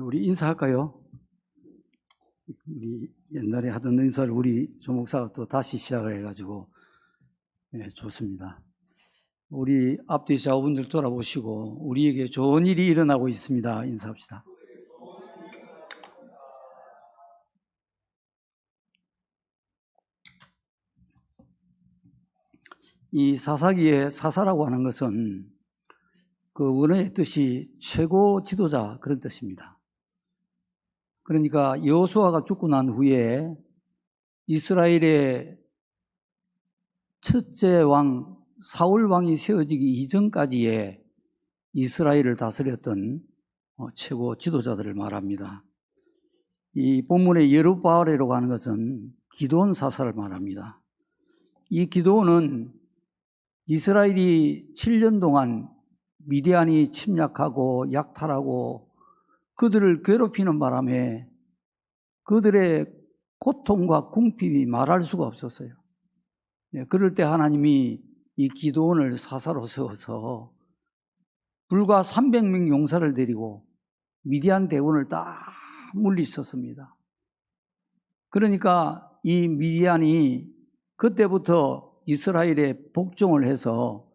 우리 인사할까요? 우리 옛날에 하던 인사를 우리 조목사가 또 다시 시작을 해가지고 좋습니다. 우리 앞뒤 좌우분들 돌아보시고 우리에게 좋은 일이 일어나고 있습니다. 인사합시다. 이 사사기의 사사라고 하는 것은 그 원어의 뜻이 최고 지도자 그런 뜻입니다. 그러니까 여호수아가 죽고 난 후에 이스라엘의 첫째 왕 사울 왕이 세워지기 이전까지의 이스라엘을 다스렸던 최고 지도자들을 말합니다. 이 본문의 여룹바알이라고 하는 것은 기드온 사사를 말합니다. 이 기드온은 이스라엘이 7년 동안 미디안이 침략하고 약탈하고 그들을 괴롭히는 바람에 그들의 고통과 궁핍이 말할 수가 없었어요. 그럴 때 하나님이 이 기드온을 사사로 세워서 불과 300명 용사를 데리고 미디안 대군을 다 물리쳤습니다. 그러니까 이 미디안이 그때부터 이스라엘에 복종을 해서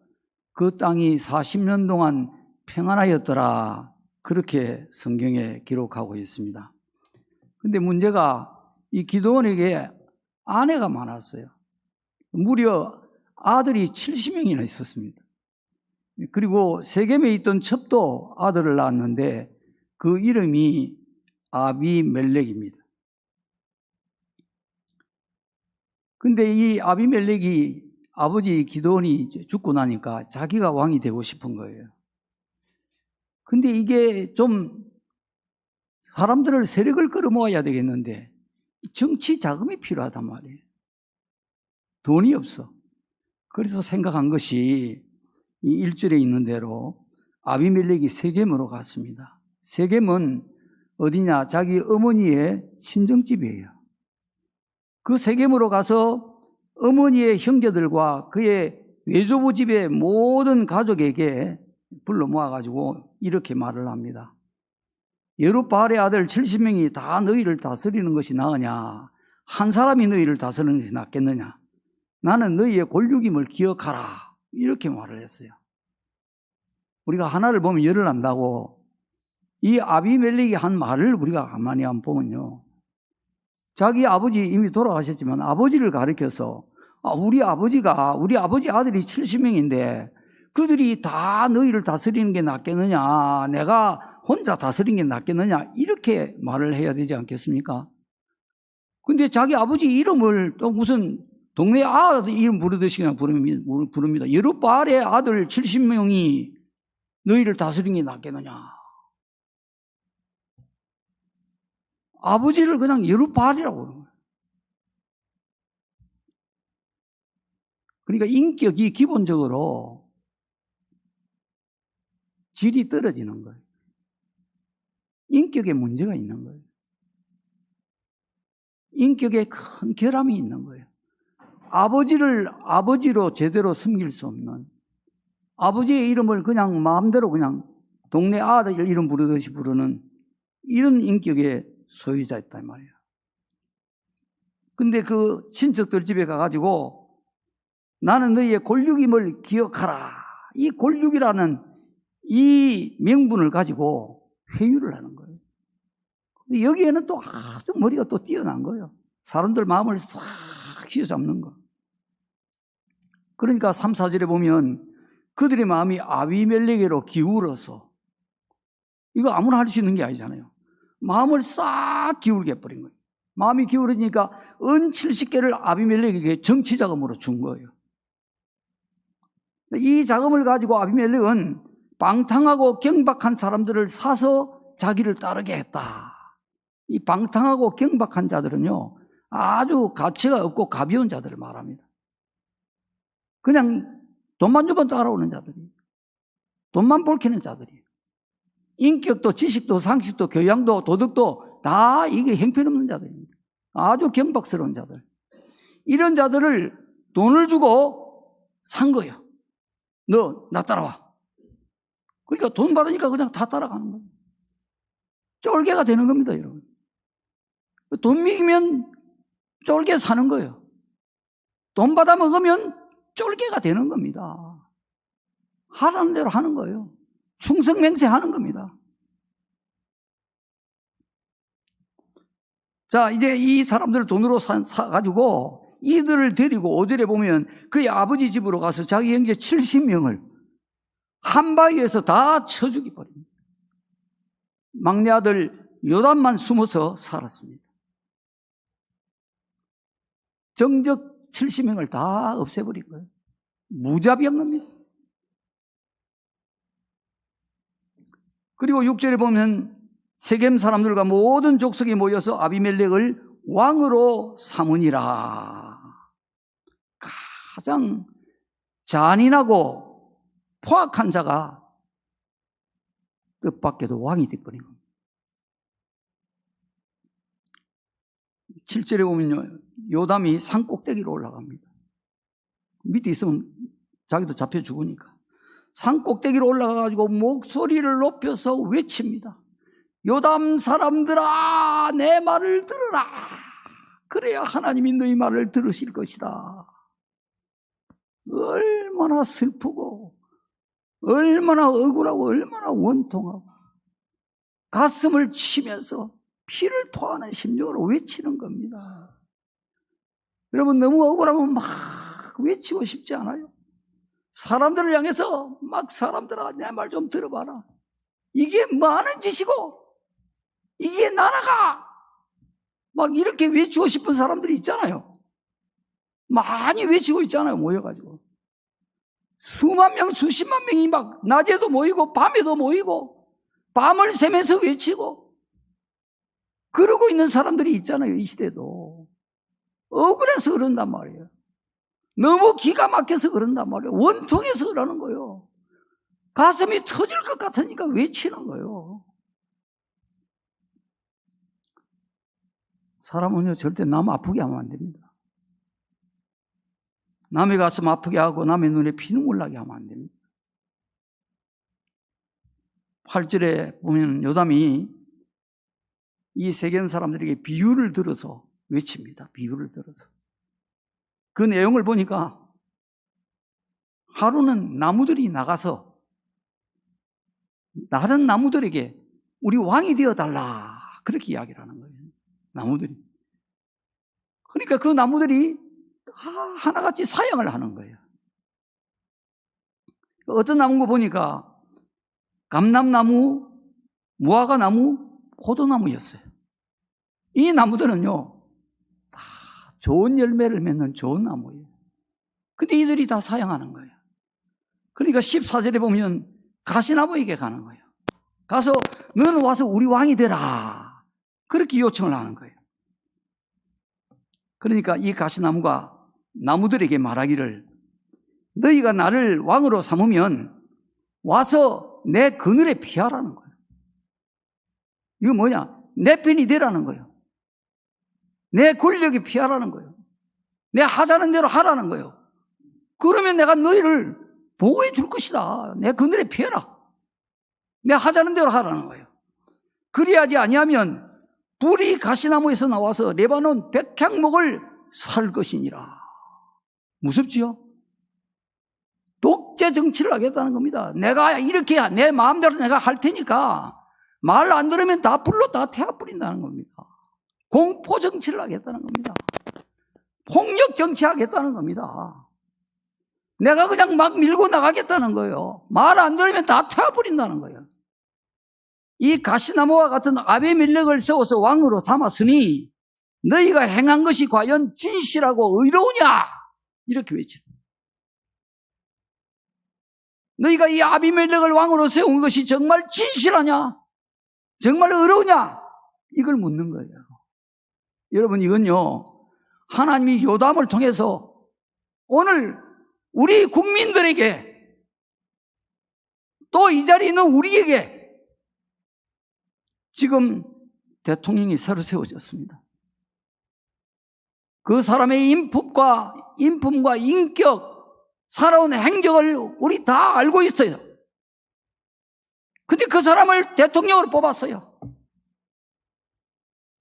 그 땅이 40년 동안 평안하였더라. 그렇게 성경에 기록하고 있습니다. 근데 문제가 이 기드온에게 아내가 많았어요. 무려 아들이 70명이나 있었습니다. 그리고 세겜에 있던 첩도 아들을 낳았는데 그 이름이 아비멜렉입니다. 근데 이 아비멜렉이 아버지 기드온이 죽고 나니까 자기가 왕이 되고 싶은 거예요. 근데 이게 좀 사람들을 세력을 끌어모아야 되겠는데 정치 자금이 필요하단 말이에요. 돈이 없어. 그래서 생각한 것이 이 1절에 있는 대로 아비멜렉이 세겜으로 갔습니다. 세겜은 어디냐? 자기 어머니의 친정집이에요. 그 세겜으로 가서 어머니의 형제들과 그의 외조부 집의 모든 가족에게 불러 모아가지고 이렇게 말을 합니다. 여룹바알의 아들 70명이 다 너희를 다스리는 것이 나으냐? 한 사람이 너희를 다스리는 것이 낫겠느냐? 나는 너희의 골육임을 기억하라. 이렇게 말을 했어요. 우리가 하나를 보면 열을 안다고 이 아비멜렉이 한 말을 우리가 가만히 한번 보면요. 자기 아버지 이미 돌아가셨지만 아버지를 가리켜서 우리 아버지 아들이 70명인데 그들이 다 너희를 다스리는 게 낫겠느냐? 내가 혼자 다스리는 게 낫겠느냐? 이렇게 말을 해야 되지 않겠습니까? 근데 자기 아버지 이름을 또 무슨 동네 아들 이름 부르듯이 그냥 부릅니다. 여룹바알의 아들 70명이 너희를 다스리는 게 낫겠느냐? 아버지를 그냥 여룹바알이라고 그러는 거예요. 그러니까 인격이 기본적으로 질이 떨어지는 거예요. 인격에 문제가 있는 거예요. 인격에 큰 결함이 있는 거예요. 아버지를 아버지로 제대로 섬길 수 없는, 아버지의 이름을 그냥 마음대로 그냥 동네 아들 이름 부르듯이 부르는 이런 인격의 소유자였단 말이에요. 근데 그 친척들 집에 가가지고 나는 너희의 골육임을 기억하라. 이 골육이라는 이 명분을 가지고 회유를 하는 거예요. 여기에는 또 아주 머리가 또 뛰어난 거예요. 사람들 마음을 싹 휘어잡는 거. 그러니까 3, 4절에 보면 그들의 마음이 아비멜렉에로 기울어서, 이거 아무나 할 수 있는 게 아니잖아요. 마음을 싹 기울게 해버린 거예요. 마음이 기울어지니까 은 70개를 아비멜렉에게 정치 자금으로 준 거예요. 이 자금을 가지고 아비멜렉은 방탕하고 경박한 사람들을 사서 자기를 따르게 했다. 이 방탕하고 경박한 자들은요, 아주 가치가 없고 가벼운 자들을 말합니다. 그냥 돈만 주면 따라오는 자들이, 돈만 볼키는 자들이, 인격도 지식도 상식도 교양도 도덕도 다 이게 형편없는 자들입니다. 아주 경박스러운 자들. 이런 자들을 돈을 주고 산 거예요. 너 나 따라와. 그러니까 돈 받으니까 그냥 다 따라가는 거예요. 쫄개가 되는 겁니다, 여러분. 돈 먹이면 쫄개 사는 거예요. 돈 받아 먹으면 쫄개가 되는 겁니다. 하라는 대로 하는 거예요. 충성맹세하는 겁니다. 자, 이제 이 사람들을 돈으로 사가지고 이들을 데리고 5절에 보면 그의 아버지 집으로 가서 자기 형제 70명을 한 바위에서 다 쳐 죽여버립니다. 막내 아들 요담만 숨어서 살았습니다. 정적 70명을 다 없애버린 거예요. 무자비한 겁니다. 그리고 6절에 보면 세겜 사람들과 모든 족속이 모여서 아비멜렉을 왕으로 삼으니라. 가장 잔인하고 포악한 자가 뜻밖에도 왕이 되어버린 겁니다. 7절에 보면요, 요담이 산 꼭대기로 올라갑니다. 밑에 있으면 자기도 잡혀 죽으니까. 산 꼭대기로 올라가가지고 목소리를 높여서 외칩니다. 요담 사람들아, 내 말을 들으라. 그래야 하나님이 너희 말을 들으실 것이다. 얼마나 슬프고 얼마나 억울하고 얼마나 원통하고 가슴을 치면서 피를 토하는 심정으로 외치는 겁니다. 여러분, 너무 억울하면 막 외치고 싶지 않아요? 사람들을 향해서 막 사람들아, 내 말 좀 들어봐라. 이게 뭐 하는 짓이고 이게 나라가 막 이렇게 외치고 싶은 사람들이 있잖아요. 많이 외치고 있잖아요, 모여가지고. 수만 명, 수십만 명이 막 낮에도 모이고 밤에도 모이고 밤을 새면서 외치고 그러고 있는 사람들이 있잖아요, 이 시대도. 억울해서 그런단 말이에요. 너무 기가 막혀서 그런단 말이에요. 원통해서 그러는 거예요. 가슴이 터질 것 같으니까 외치는 거예요. 사람은요, 절대 남 아프게 하면 안 됩니다. 남의 가슴 아프게 하고 남의 눈에 피눈물 나게 하면 안 됩니다. 8절에 보면 요담이 이 세겜 사람들에게 비유를 들어서 외칩니다. 비유를 들어서. 그 내용을 보니까 하루는 나무들이 나가서 다른 나무들에게 우리 왕이 되어달라, 그렇게 이야기를 하는 거예요. 나무들이. 그러니까 그 나무들이 하나같이 사양을 하는 거예요. 어떤 나무인가 보니까 감람나무, 무화과나무, 포도나무였어요. 이 나무들은요, 다 좋은 열매를 맺는 좋은 나무예요. 근데 이들이 다 사양하는 거예요. 그러니까 14절에 보면 가시나무에게 가는 거예요. 가서 너는 와서 우리 왕이 되라, 그렇게 요청을 하는 거예요. 그러니까 이 가시나무가 나무들에게 말하기를, 너희가 나를 왕으로 삼으면 와서 내 그늘에 피하라는 거예요. 이거 뭐냐? 내 편이 되라는 거예요. 내 권력에 피하라는 거예요. 내 하자는 대로 하라는 거예요. 그러면 내가 너희를 보호해 줄 것이다. 내 그늘에 피해라. 내 하자는 대로 하라는 거예요. 그리하지 아니하면 불이 가시나무에서 나와서 레바논 백향목을 살 것이니라. 무섭지요? 독재 정치를 하겠다는 겁니다. 내가 이렇게 내 마음대로 내가 할 테니까 말 안 들으면 다 불로 다 태워버린다는 겁니다. 공포 정치를 하겠다는 겁니다. 폭력 정치하겠다는 겁니다. 내가 그냥 막 밀고 나가겠다는 거예요. 말 안 들으면 다 태워버린다는 거예요. 이 가시나무와 같은 아비멜렉을 세워서 왕으로 삼았으니 너희가 행한 것이 과연 진실하고 의로우냐? 이렇게 외치는 거예요. 너희가 이 아비멜렉을 왕으로 세운 것이 정말 진실하냐? 정말 의로우냐? 이걸 묻는 거예요. 여러분, 이건요, 하나님이 요담을 통해서 오늘 우리 국민들에게 또 이 자리에 있는 우리에게 지금 대통령이 새로 세워졌습니다. 그 사람의 인품과 인격, 살아온 행적을 우리 다 알고 있어요. 근데 그 사람을 대통령으로 뽑았어요.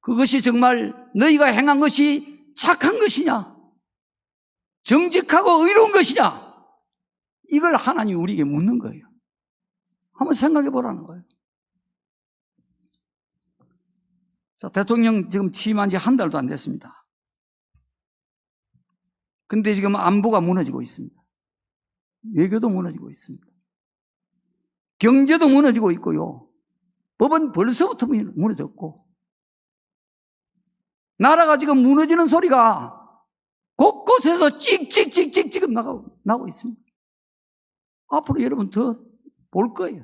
그것이 정말 너희가 행한 것이 착한 것이냐? 정직하고 의로운 것이냐? 이걸 하나님이 우리에게 묻는 거예요. 한번 생각해 보라는 거예요. 자, 대통령 지금 취임한 지 한 달도 안 됐습니다. 근데 지금 안보가 무너지고 있습니다. 외교도 무너지고 있습니다. 경제도 무너지고 있고요. 법은 벌써부터 무너졌고, 나라가 지금 무너지는 소리가 곳곳에서 찍찍찍찍 지금 나고 있습니다. 앞으로 여러분 더 볼 거예요.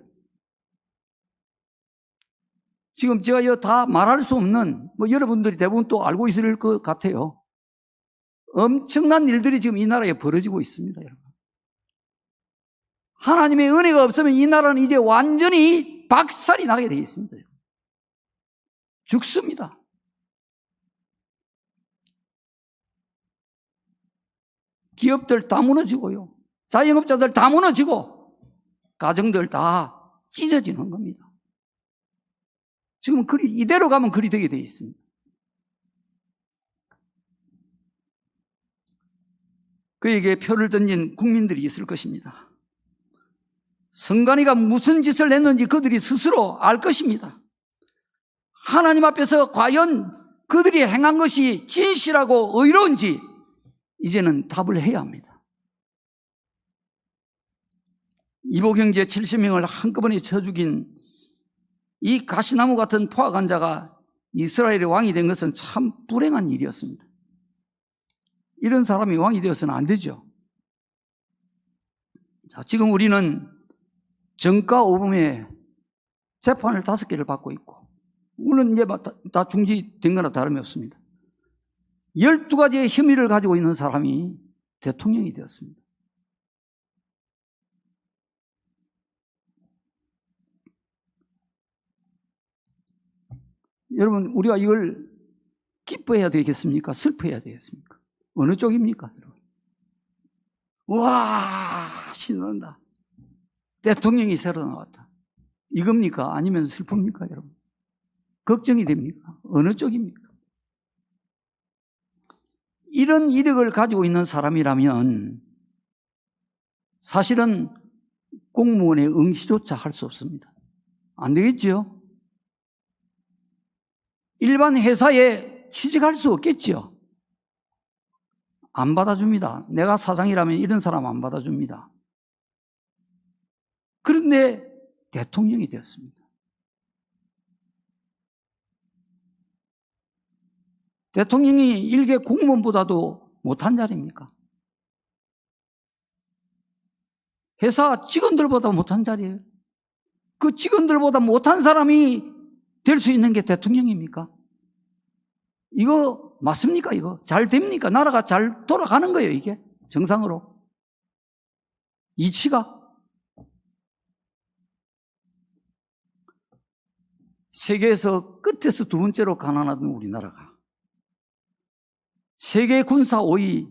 지금 제가 이거 다 말할 수 없는, 여러분들이 대부분 또 알고 있을 것 같아요. 엄청난 일들이 지금 이 나라에 벌어지고 있습니다, 여러분. 하나님의 은혜가 없으면 이 나라는 이제 완전히 박살이 나게 되어 있습니다. 죽습니다. 기업들 다 무너지고요. 자영업자들 다 무너지고, 가정들 다 찢어지는 겁니다. 지금 이대로 가면 그리 되게 되어 있습니다. 그에게 표를 던진 국민들이 있을 것입니다. 선관위가 무슨 짓을 했는지 그들이 스스로 알 것입니다. 하나님 앞에서 과연 그들이 행한 것이 진실하고 의로운지 이제는 답을 해야 합니다. 이보경제 70명을 한꺼번에 쳐 죽인 이 가시나무 같은 포악한 자가 이스라엘의 왕이 된 것은 참 불행한 일이었습니다. 이런 사람이 왕이 되어서는 안 되죠. 자, 지금 우리는 정가 오범에 재판을 5개를 받고 있고, 물론 이제 다 중지된 거나 다름이 없습니다. 12가지의 혐의를 가지고 있는 사람이 대통령이 되었습니다. 여러분, 우리가 이걸 기뻐해야 되겠습니까? 슬퍼해야 되겠습니까? 어느 쪽입니까? 여러분? 와, 신난다. 대통령이 새로 나왔다. 이겁니까? 아니면 슬픕니까, 여러분? 걱정이 됩니까? 어느 쪽입니까? 이런 이력을 가지고 있는 사람이라면 사실은 공무원의 응시조차 할 수 없습니다. 안 되겠죠? 일반 회사에 취직할 수 없겠죠? 안 받아줍니다. 내가 사장이라면 이런 사람 안 받아줍니다. 그런데 대통령이 되었습니다. 대통령이 일개 공무원보다도 못한 자리입니까? 회사 직원들보다 못한 자리예요. 그 직원들보다 못한 사람이 될 수 있는 게 대통령입니까? 이거 맞습니까? 이거 잘 됩니까? 나라가 잘 돌아가는 거예요, 이게 정상으로. 이치가 세계에서 끝에서 두 번째로 가난하던 우리나라가 세계 군사 5위,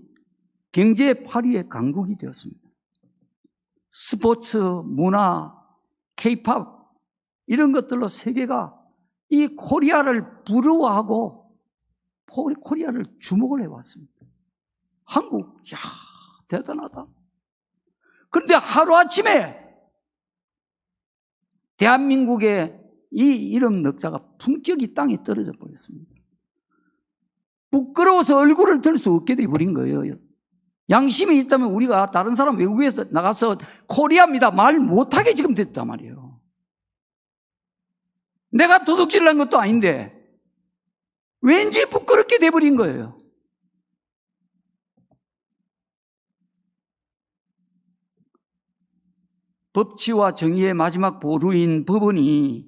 경제 8위의 강국이 되었습니다. 스포츠, 문화, K-팝 이런 것들로 세계가 이 코리아를 부러워하고 코리아를 주목을 해왔습니다. 한국, 야, 대단하다. 그런데 하루아침에 대한민국의 이 이름 넉자가 품격이 땅에 떨어져 버렸습니다. 부끄러워서 얼굴을 들 수 없게 돼버린 거예요. 양심이 있다면 우리가 다른 사람 외국에서 나가서 코리아입니다 말 못하게 지금 됐단 말이에요. 내가 도둑질을 한 것도 아닌데 왠지 부끄럽게 돼버린 거예요. 법치와 정의의 마지막 보루인 법원이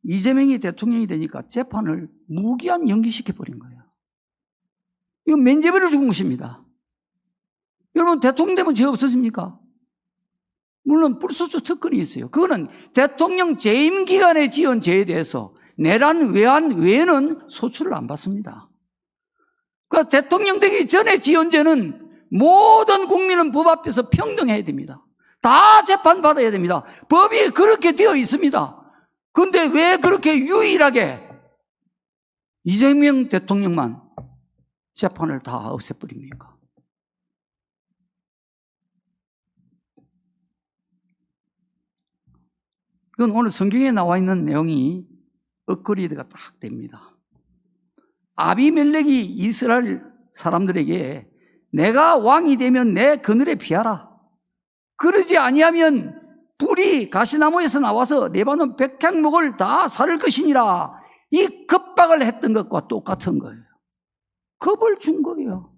이재명이 대통령이 되니까 재판을 무기한 연기시켜버린 거예요. 이거 면죄부를 준 것입니다. 여러분, 대통령 되면 죄 없어집니까? 물론 불소추 특권이 있어요. 그거는 대통령 재임 기간에 지은 죄에 대해서 내란, 외환 외에는 소추를 안 받습니다. 그러니까 대통령 되기 전에 지은 죄는 모든 국민은 법 앞에서 평등해야 됩니다. 다 재판받아야 됩니다. 법이 그렇게 되어 있습니다. 그런데 왜 그렇게 유일하게 이재명 대통령만 재판을 다 없애버립니까? 그건 오늘 성경에 나와 있는 내용이 엇거리가 딱 됩니다. 아비멜렉이 이스라엘 사람들에게 내가 왕이 되면 내 그늘에 피하라. 그러지 아니하면 불이 가시나무에서 나와서 레바논 백향목을 다 사를 것이니라. 이 겁박을 했던 것과 똑같은 거예요. 겁을 준 거예요.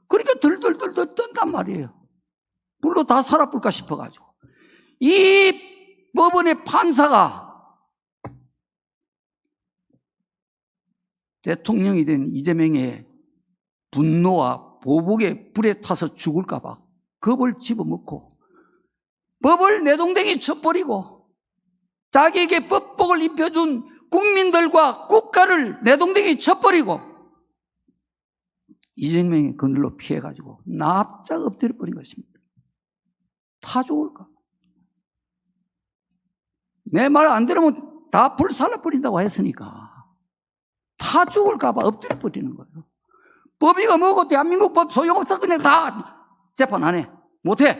그러니까 들들들들 떤단 말이에요. 불로 다 살아볼까 싶어가지고. 이 법원의 판사가 대통령이 된 이재명의 분노와 보복에 불에 타서 죽을까봐 겁을 집어먹고 법을 내동댕이 쳐버리고 자기에게 법복을 입혀준 국민들과 국가를 내동댕이 쳐버리고 이재명의 그늘로 피해가지고 납작 엎드려버린 것입니다. 다 죽을까? 내 말 안 들으면 다 불살라버린다고 했으니까 다 죽을까봐 엎드려버리는 거예요. 법이가 뭐고 대한민국 법 소용없어. 그냥 다 재판 안 해. 못해.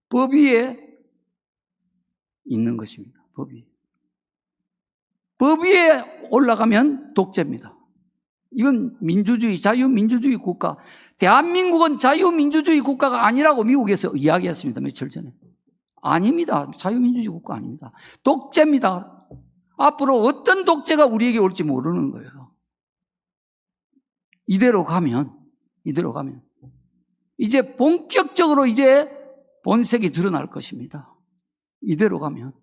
법 위에 있는 것입니다. 법 위에. 법 위에 올라가면 독재입니다. 이건 민주주의, 자유민주주의 국가. 대한민국은 자유민주주의 국가가 아니라고 미국에서 이야기했습니다. 며칠 전에. 아닙니다. 자유민주주의 국가 아닙니다. 독재입니다. 앞으로 어떤 독재가 우리에게 올지 모르는 거예요. 이대로 가면 이제 본격적으로 이제 본색이 드러날 것입니다. 이대로 가면.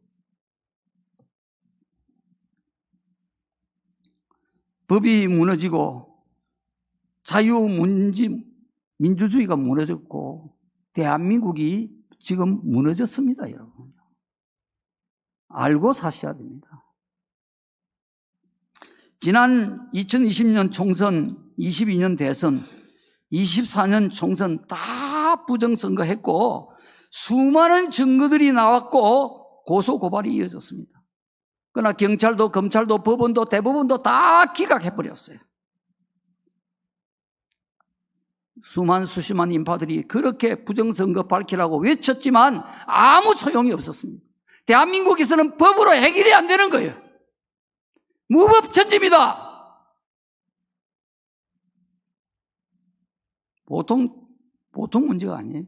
법이 무너지고 자유민주주의가 무너졌고 대한민국이 지금 무너졌습니다, 여러분. 알고 사셔야 됩니다. 지난 2020년 총선, 22년 대선, 24년 총선 다 부정선거 했고 수많은 증거들이 나왔고 고소 고발이 이어졌습니다. 그러나 경찰도 검찰도 법원도 대법원도 다 기각해버렸어요. 수십만 인파들이 그렇게 부정선거 밝히라고 외쳤지만 아무 소용이 없었습니다. 대한민국에서는 법으로 해결이 안 되는 거예요. 무법천지입니다. 보통 문제가 아니에요.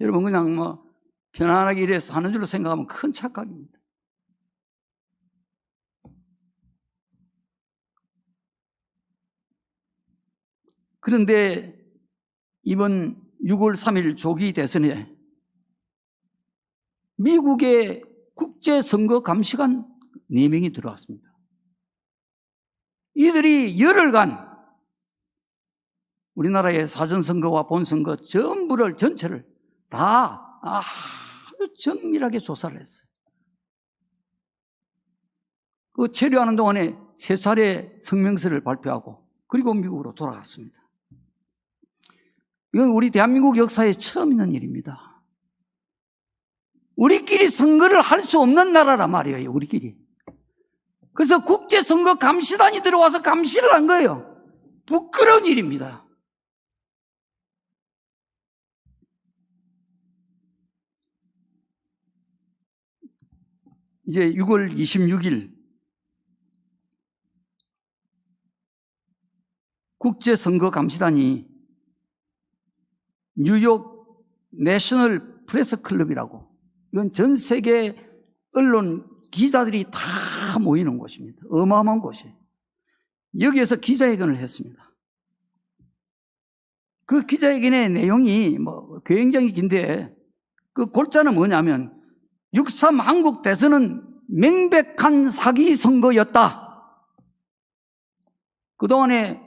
여러분 그냥 편안하게 이래 사는 줄로 생각하면 큰 착각입니다. 그런데 이번 6월 3일 조기 대선에 미국의 국제선거감시관 4명이 들어왔습니다. 이들이 열흘간 우리나라의 사전선거와 본선거 전체를 다 아주 정밀하게 조사를 했어요. 그 체류하는 동안에 3차례 성명서를 발표하고 그리고 미국으로 돌아갔습니다. 이건 우리 대한민국 역사에 처음 있는 일입니다. 우리끼리 선거를 할 수 없는 나라란 말이에요, 우리끼리. 그래서 국제선거감시단이 들어와서 감시를 한 거예요. 부끄러운 일입니다. 이제 6월 26일 국제선거감시단이 뉴욕 내셔널 프레스 클럽이라고, 이건 전 세계 언론 기자들이 다 모이는 곳입니다. 어마어마한 곳이에요. 여기에서 기자회견을 했습니다. 그 기자회견의 내용이 굉장히 긴데 그 골자는 뭐냐면 6.3 한국 대선은 명백한 사기 선거였다. 그동안에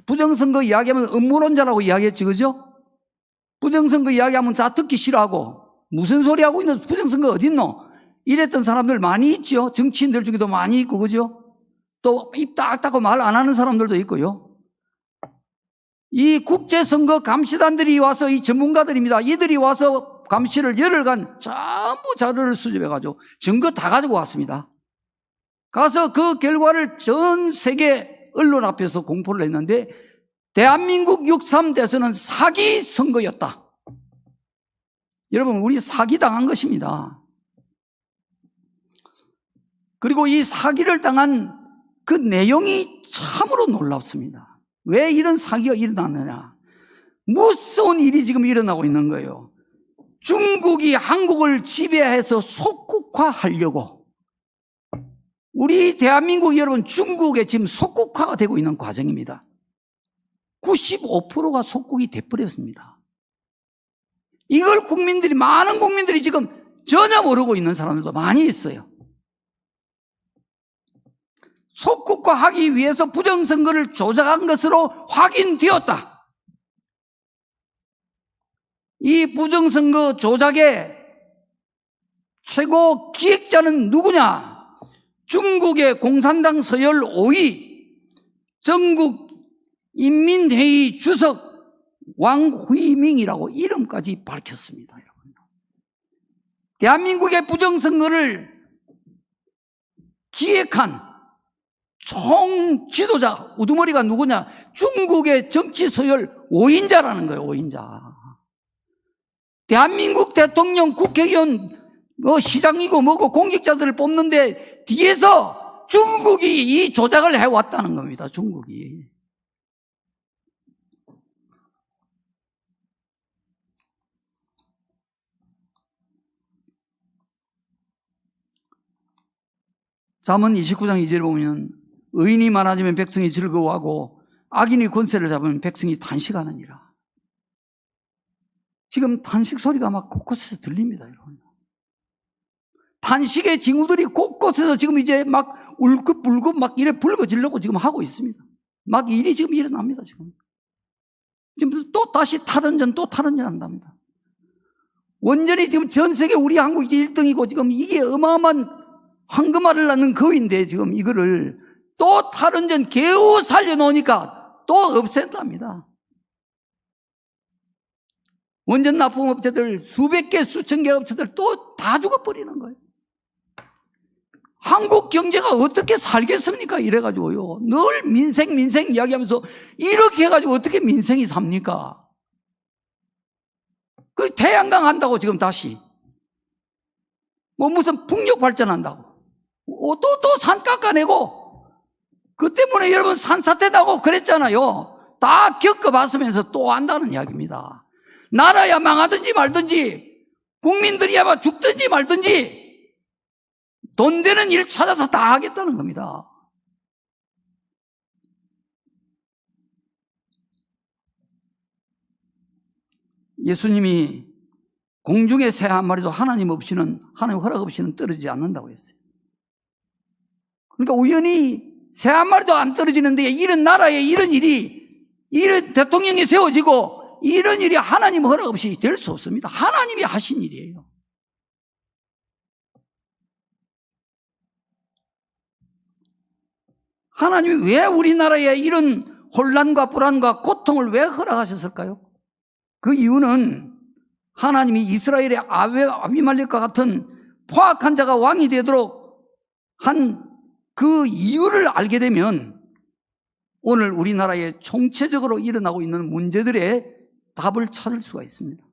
부정선거 이야기하면 음모론자라고 이야기했지, 그죠? 부정선거 이야기하면 다 듣기 싫어하고 무슨 소리 하고 있는 부정선거 어딨노? 이랬던 사람들 많이 있죠. 정치인들 중에도 많이 있고, 그죠? 또 입 딱 닫고 말 안 하는 사람들도 있고요. 이 국제선거 감시단들이 와서, 이 전문가들입니다. 이들이 와서 감시를 열흘간 전부 자료를 수집해가지고 증거 다 가지고 왔습니다. 가서 그 결과를 전 세계 언론 앞에서 공포를 했는데 대한민국 6.3 대선은 사기 선거였다. 여러분, 우리 사기당한 것입니다. 그리고 이 사기를 당한 그 내용이 참으로 놀랍습니다. 왜 이런 사기가 일어났느냐? 무서운 일이 지금 일어나고 있는 거예요. 중국이 한국을 지배해서 속국화하려고, 우리 대한민국 여러분, 중국에 지금 속국화가 되고 있는 과정입니다. 95%가 속국이 돼버렸습니다. 이걸 많은 국민들이 지금 전혀 모르고 있는 사람들도 많이 있어요. 속국화하기 위해서 부정선거를 조작한 것으로 확인되었다. 이 부정선거 조작의 최고 기획자는 누구냐? 중국의 공산당 서열 5위 전국인민회의 주석 왕후이밍이라고 이름까지 밝혔습니다. 여러분. 대한민국의 부정선거를 기획한 총 지도자 우두머리가 누구냐? 중국의 정치 서열 5인자라는 거예요. 5인자. 대한민국 대통령, 국회의원, 시장이고 뭐고 공직자들을 뽑는데 뒤에서 중국이 이 조작을 해왔다는 겁니다. 중국이. 잠언 29장 2절에 보면 의인이 많아지면 백성이 즐거워하고 악인이 권세를 잡으면 백성이 탄식하느니라. 지금 탄식 소리가 막 곳곳에서 들립니다, 여러분. 탄식의 징후들이 곳곳에서 지금 이제 막 울긋불긋 막 이래 불거지려고 지금 하고 있습니다. 막 일이 지금 일어납니다, 지금. 지금 또 다시 탈원전, 또 탈원전 한답니다. 원전이 지금 전 세계 우리 한국이 1등이고 지금 이게 어마어마한 황금알을 낳는 거위인데 지금 이거를 또 탈원전 겨우 살려놓으니까 또 없앤답니다. 원전 납품업체들 수백 개, 수천 개 업체들 또 다 죽어버리는 거예요. 한국 경제가 어떻게 살겠습니까? 이래가지고요. 늘 민생 이야기하면서 이렇게 해가지고 어떻게 민생이 삽니까? 그 태양광 한다고 지금 다시. 뭐 무슨 풍력 발전한다고. 또 산 깎아내고. 그 때문에 여러분 산사태 나고 그랬잖아요. 다 겪어봤으면서 또 한다는 이야기입니다. 나라야 망하든지 말든지 국민들이 아마 죽든지 말든지 돈 되는 일 찾아서 다 하겠다는 겁니다. 예수님이 공중의 새 한 마리도 하나님 허락 없이는 떨어지지 않는다고 했어요. 그러니까 우연히 새 한 마리도 안 떨어지는데 이런 나라에 이런 대통령이 세워지고 이런 일이 하나님 허락 없이 될 수 없습니다. 하나님이 하신 일이에요. 하나님이 왜 우리나라에 이런 혼란과 불안과 고통을 왜 허락하셨을까요? 그 이유는 하나님이 이스라엘의 아비멜렉과 같은 포악한 자가 왕이 되도록 한 그 이유를 알게 되면 오늘 우리나라에 총체적으로 일어나고 있는 문제들의 답을 찾을 수가 있습니다.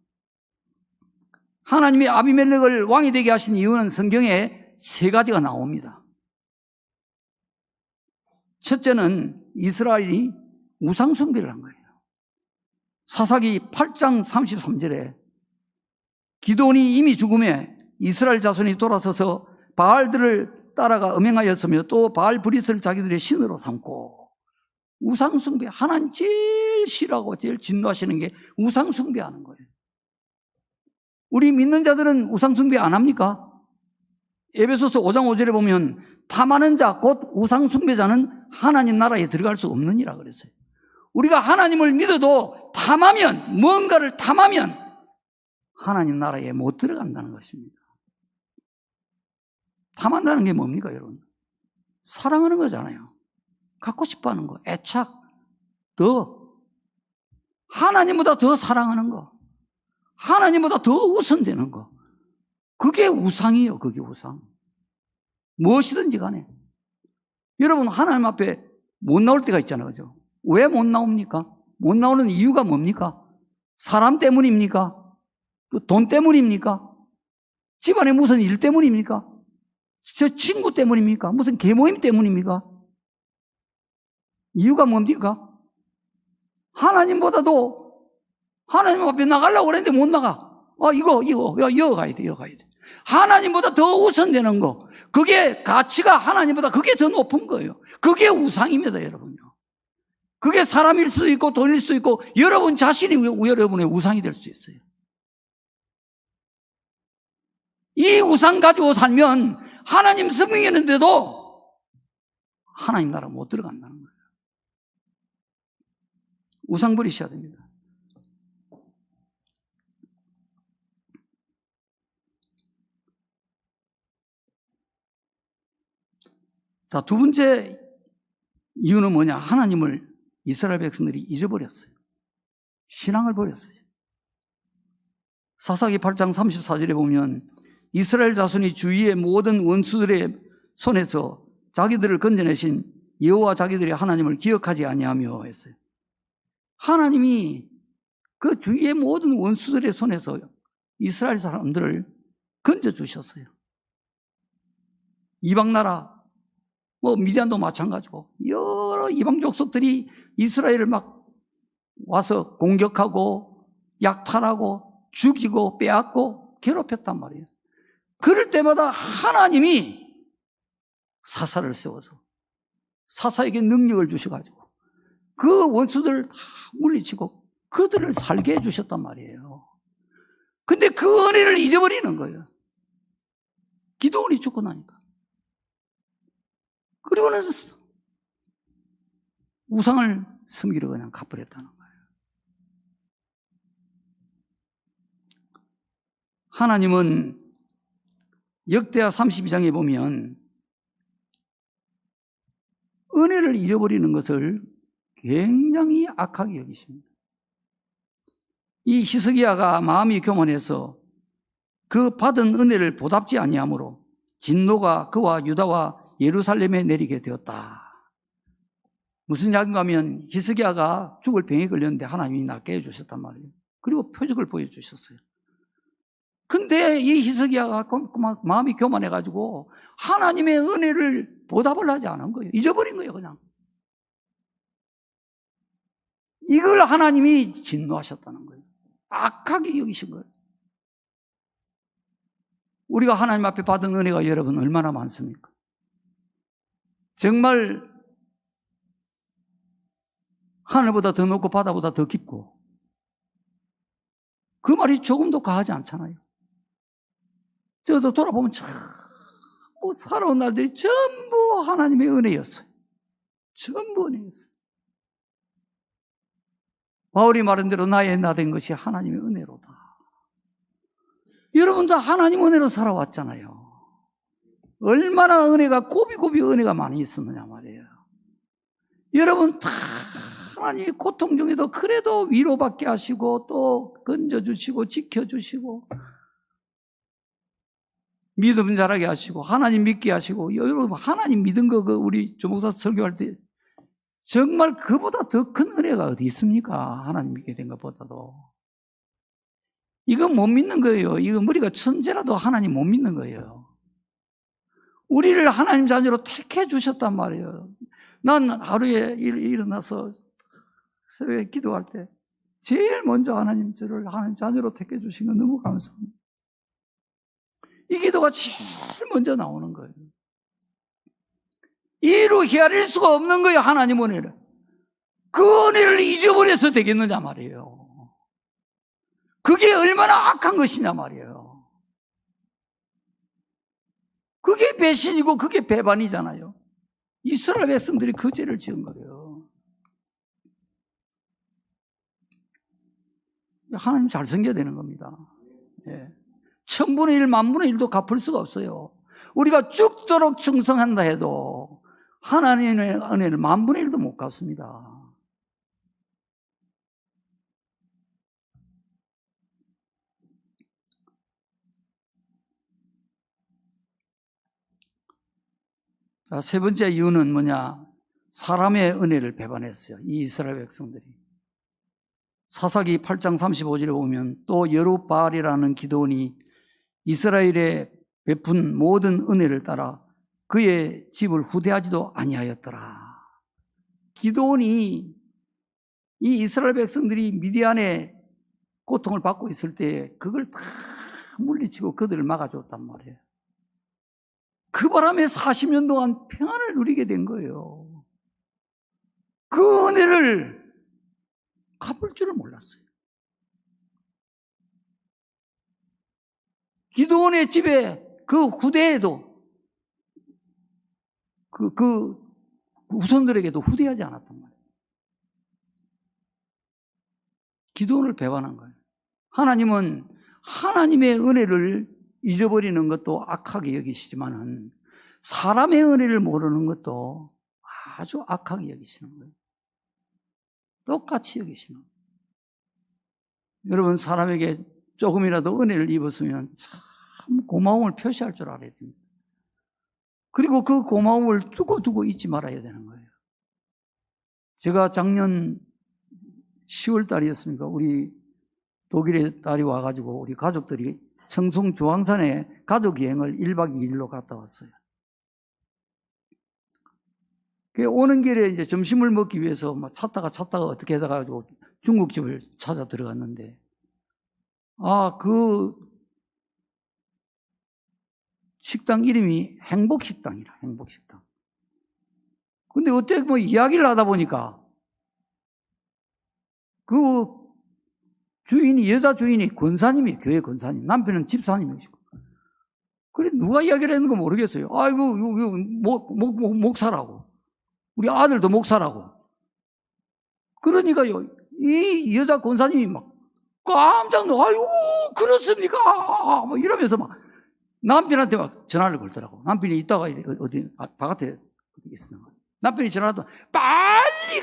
하나님이 아비멜렉을 왕이 되게 하신 이유는 성경에 세 가지가 나옵니다. 첫째는 이스라엘이 우상숭배를 한 거예요. 사사기 8장 33절에 기드온이 이미 죽음에 이스라엘 자손이 돌아서서 바알들을 따라가 음행하였으며 또 바알 브리스를 자기들의 신으로 삼고 우상숭배, 하나님 제일 싫어하고 제일 진노하시는 게 우상숭배하는 거예요. 우리 믿는 자들은 우상숭배 안 합니까? 에베소서 5장 5절에 보면 탐하는 자, 곧 우상숭배자는 하나님 나라에 들어갈 수 없느니라 그랬어요. 우리가 하나님을 믿어도 뭔가를 탐하면 하나님 나라에 못 들어간다는 것입니다. 탐한다는 게 뭡니까, 여러분? 사랑하는 거잖아요. 갖고 싶어 하는 거, 애착, 하나님보다 더 사랑하는 거. 하나님보다 더 우선되는 거. 그게 우상이에요. 그게 우상. 무엇이든지 간에. 여러분, 하나님 앞에 못 나올 때가 있잖아요. 그죠? 왜 못 나옵니까? 못 나오는 이유가 뭡니까? 사람 때문입니까? 또 돈 때문입니까? 집안에 무슨 일 때문입니까? 저 친구 때문입니까? 무슨 계모임 때문입니까? 이유가 뭡니까? 하나님보다도 하나님 앞에 나가려고 그랬는데 못 나가. 이거 가야 돼. 하나님보다 더 우선되는 거. 그게 가치가 하나님보다 그게 더 높은 거예요. 그게 우상입니다, 여러분요. 그게 사람일 수도 있고 돈일 수도 있고 여러분 자신이 여러분의 우상이 될 수 있어요. 이 우상 가지고 살면 하나님 섬기는데도 하나님 나라 못 들어간다는 거예요. 우상 버리셔야 됩니다. 자, 두 번째 이유는 뭐냐? 하나님을 이스라엘 백성들이 잊어버렸어요. 신앙을 버렸어요. 사사기 8장 34절에 보면 이스라엘 자손이 주위의 모든 원수들의 손에서 자기들을 건져내신 여호와 자기들의 하나님을 기억하지 아니하며 했어요. 하나님이 그 주위의 모든 원수들의 손에서 이스라엘 사람들을 건져주셨어요. 이방나라, 미디안도 마찬가지고 여러 이방 족속들이 이스라엘을 막 와서 공격하고 약탈하고 죽이고 빼앗고 괴롭혔단 말이에요. 그럴 때마다 하나님이 사사를 세워서 사사에게 능력을 주셔가지고 그 원수들을 다 물리치고 그들을 살게 해주셨단 말이에요. 근데 그 은혜를 잊어버리는 거예요. 기도원이 죽고 나니까. 그리고는 우상을 섬기려 그냥 가버렸다는 거예요. 하나님은 역대하 32장에 보면 은혜를 잊어버리는 것을 굉장히 악하게 여기십니다. 이 히스기야가 마음이 교만해서 그 받은 은혜를 보답지 아니하므로 진노가 그와 유다와 예루살렘에 내리게 되었다. 무슨 이야기인가 하면 히스기야가 죽을 병에 걸렸는데 하나님이 낫게 해주셨단 말이에요. 그리고 표적을 보여주셨어요. 근데 이 히스기야가 마음이 교만해가지고 하나님의 은혜를 보답을 하지 않은 거예요. 잊어버린 거예요, 그냥. 이걸 하나님이 진노하셨다는 거예요. 악하게 여기신 거예요. 우리가 하나님 앞에 받은 은혜가 여러분 얼마나 많습니까? 정말 하늘보다 더 높고 바다보다 더 깊고 그 말이 조금도 과하지 않잖아요. 저도 돌아보면 전부 살아온 날들이 전부 하나님의 은혜였어요. 전부 은혜였어요. 바울이 말한 대로 나의 나 된 것이 하나님의 은혜로다. 여러분도 하나님 은혜로 살아왔잖아요. 얼마나 은혜가 고비고비 은혜가 많이 있었느냐 말이에요. 여러분 다 하나님이 고통 중에도 그래도 위로받게 하시고 또 건져주시고 지켜주시고 믿음 자라게 하시고 하나님 믿게 하시고 여러분 하나님 믿은 거 우리 조목사 설교할 때 정말 그보다 더 큰 은혜가 어디 있습니까? 하나님 믿게 된 것보다도. 이거 못 믿는 거예요. 이거 머리가 천재라도 하나님 못 믿는 거예요. 우리를 하나님 자녀로 택해 주셨단 말이에요. 난 하루에 일어나서 새벽에 기도할 때 제일 먼저 하나님 저를 하나님 자녀로 택해 주신 건 너무 감사합니다. 이 기도가 제일 먼저 나오는 거예요. 이루 헤아릴 수가 없는 거예요. 하나님 은혜를. 그 은혜를 잊어버려서 되겠느냐 말이에요. 그게 얼마나 악한 것이냐 말이에요. 그게 배신이고 그게 배반이잖아요. 이스라엘 백성들이 그 죄를 지은 거예요. 하나님 잘 섬겨야 되는 겁니다. 예. 1000분의 1, 10,000분의 1도 갚을 수가 없어요. 우리가 죽도록 충성한다 해도 하나님의 은혜를 10,000분의 1도 못 갚습니다. . . . . . . . . . . . . . . . . . . . . . . . . . . . . . . . . . . . . . . . . . . . . . . . . . . . .. .. .. .. 자, 세 번째 이유는 뭐냐? 사람의 은혜를 배반했어요. 이 이스라엘 백성들이. 사사기 8장 35절에 보면 또 여룻바알이라는 기드온이 이스라엘에 베푼 모든 은혜를 따라 그의 집을 후대하지도 아니하였더라. 기드온이 이 이스라엘 백성들이 미디안의 고통을 받고 있을 때 그걸 다 물리치고 그들을 막아줬단 말이에요. 그 바람에 40년 동안 평안을 누리게 된 거예요. 그 은혜를 갚을 줄을 몰랐어요. 기드온의 집에 그 후대에도 그 후손들에게도 후대하지 않았단 말이에요. 기드온을 배반한 거예요. 하나님은 하나님의 은혜를 잊어버리는 것도 악하게 여기시지만은 사람의 은혜를 모르는 것도 아주 악하게 여기시는 거예요. 똑같이 여기시는 거예요. 여러분, 사람에게 조금이라도 은혜를 입었으면 참 고마움을 표시할 줄 알아야 됩니다. 그리고 그 고마움을 두고 잊지 말아야 되는 거예요. 제가 작년 10월 달이었습니까? 우리 독일의 딸이 와가지고 우리 가족들이 청송 주황산에 가족 여행을 1박 2일로 갔다 왔어요. 오는 길에 이제 점심을 먹기 위해서 막 찾다가 어떻게 하다가 중국집을 찾아 들어갔는데, 그 식당 이름이 행복식당이라, 행복식당. 근데 어떻게 뭐 이야기를 하다 보니까 그 주인이, 여자 주인이 권사님이, 교회 권사님, 남편은 집사님이시고. 그래, 누가 이야기를 했는 거 모르겠어요. 아이고, 목사라고. 우리 아들도 목사라고. 그러니까요, 이 여자 권사님이 막 깜짝 놀라, 아이고, 그렇습니까? 뭐 이러면서 막 남편한테 막 전화를 걸더라고. 남편이 있다가 어디, 바깥에 어디 있으나. 남편이 전화하더니 빨리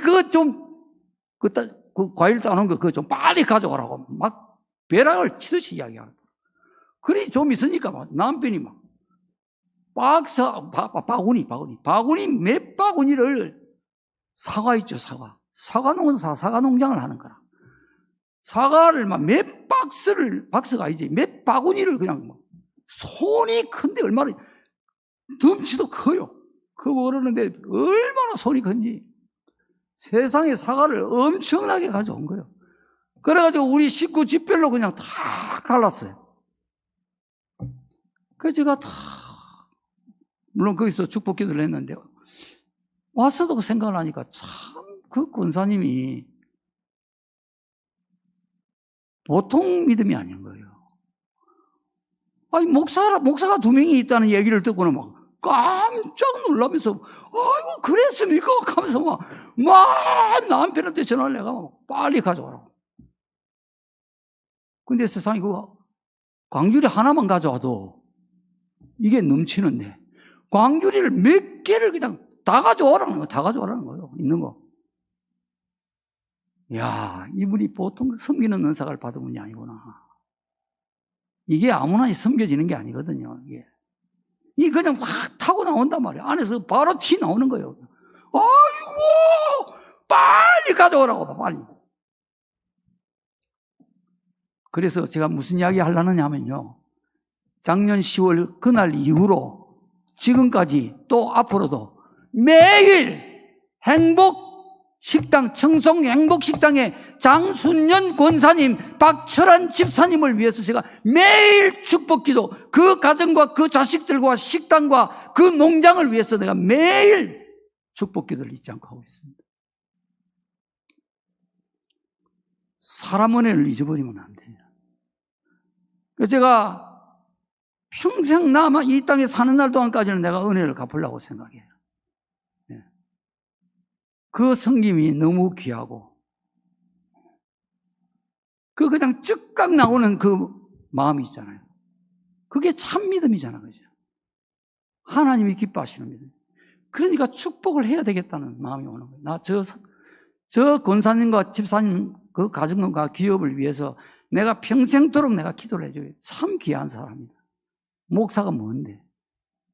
그 과일 따놓은 거 그거 좀 빨리 가져가라고 막 벼락을 치듯이 이야기하는 거예요. 그래 좀 있으니까 막 남편이 막 바구니 몇 바구니를 사과 있죠, 사과 농사, 사과 농장을 하는 거라. 사과를 막 몇 박스가 아니지, 몇 바구니를 그냥 막 손이 큰데 얼마나 덩치도 커요. 크고 그러는데 얼마나 손이 큰지. 세상에 사과를 엄청나게 가져온 거예요. 그래가지고 우리 식구 집별로 그냥 다 갈랐어요. 그래서 제가 다, 물론 거기서 축복 기도를 했는데, 와서도 생각을 하니까 참 그 권사님이 보통 믿음이 아닌 거예요. 아니, 목사가 2명이 있다는 얘기를 듣고는 막 깜짝 놀라면서, 아이고, 그랬습니까? 하면서 막 남편한테 전화를 내가 막 빨리 가져와라고. 근데 세상에 그거 광주리 하나만 가져와도 이게 넘치는데, 광주리를 몇 개를 그냥 다 가져오라는 거예요. 있는 거. 이야, 이분이 보통 섬기는 은사를 받은 분이 아니구나. 이게 아무나 섬겨지는 게 아니거든요, 이게 그냥 확 타고 나온단 말이에요. 안에서 바로 티 나오는 거예요. 아이고, 빨리 가져오라고, 빨리. 그래서 제가 무슨 이야기 하려느냐 하면요, 작년 10월 그날 이후로 지금까지 또 앞으로도 매일 행복식당, 청송 행복식당의 장순년 권사님, 박철한 집사님을 위해서 제가 매일 축복기도, 그 가정과 그 자식들과 식당과 그 농장을 위해서 내가 매일 축복기도를 잊지 않고 하고 있습니다. 사람 은혜를 잊어버리면 안 돼요. 그래서 제가 평생 남아 이 땅에 사는 날 동안까지는 내가 은혜를 갚으려고 생각해요. 그 섬김이 너무 귀하고, 그냥 즉각 나오는 그 마음이 있잖아요. 그게 참 믿음이잖아, 그죠? 하나님이 기뻐하시는 믿음. 그러니까 축복을 해야 되겠다는 마음이 오는 거예요. 저 권사님과 집사님, 그 가정과 기업을 위해서 내가 평생도록 내가 기도를 해줘요. 참 귀한 사람이다. 목사가 뭔데?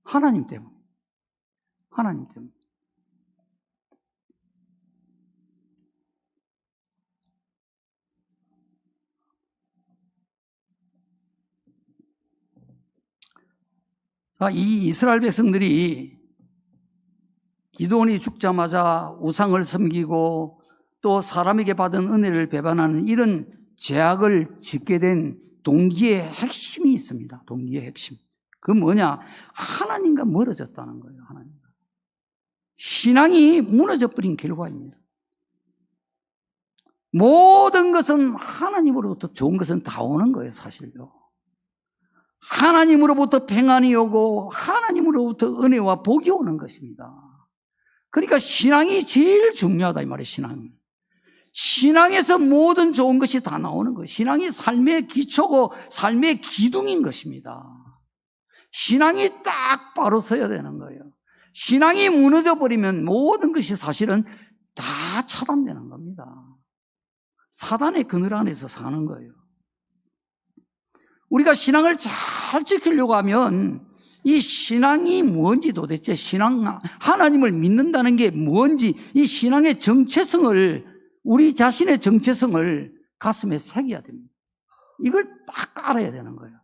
하나님 때문에. 하나님 때문에. 자, 이 이스라엘 백성들이 기드온이 죽자마자 우상을 섬기고 또 사람에게 받은 은혜를 배반하는 이런 죄악을 짓게 된 동기의 핵심이 있습니다. 동기의 핵심. 그 뭐냐? 하나님과 멀어졌다는 거예요. 하나님과. 신앙이 무너져 버린 결과입니다. 모든 것은 하나님으로부터 좋은 것은 다 오는 거예요, 사실요. 하나님으로부터 평안이 오고 하나님으로부터 은혜와 복이 오는 것입니다. 그러니까 신앙이 제일 중요하다 이 말이에요. 신앙에서 모든 좋은 것이 다 나오는 거예요. 신앙이 삶의 기초고 삶의 기둥인 것입니다. 신앙이 딱 바로 서야 되는 거예요. 신앙이 무너져 버리면 모든 것이 사실은 다 차단되는 겁니다. 사단의 그늘 안에서 사는 거예요. 우리가 신앙을 잘 지키려고 하면 이 신앙이 뭔지 도대체 하나님을 믿는다는 게 뭔지 이 신앙의 정체성을 우리 자신의 정체성을 가슴에 새겨야 됩니다. 이걸 딱 알아야 되는 거예요.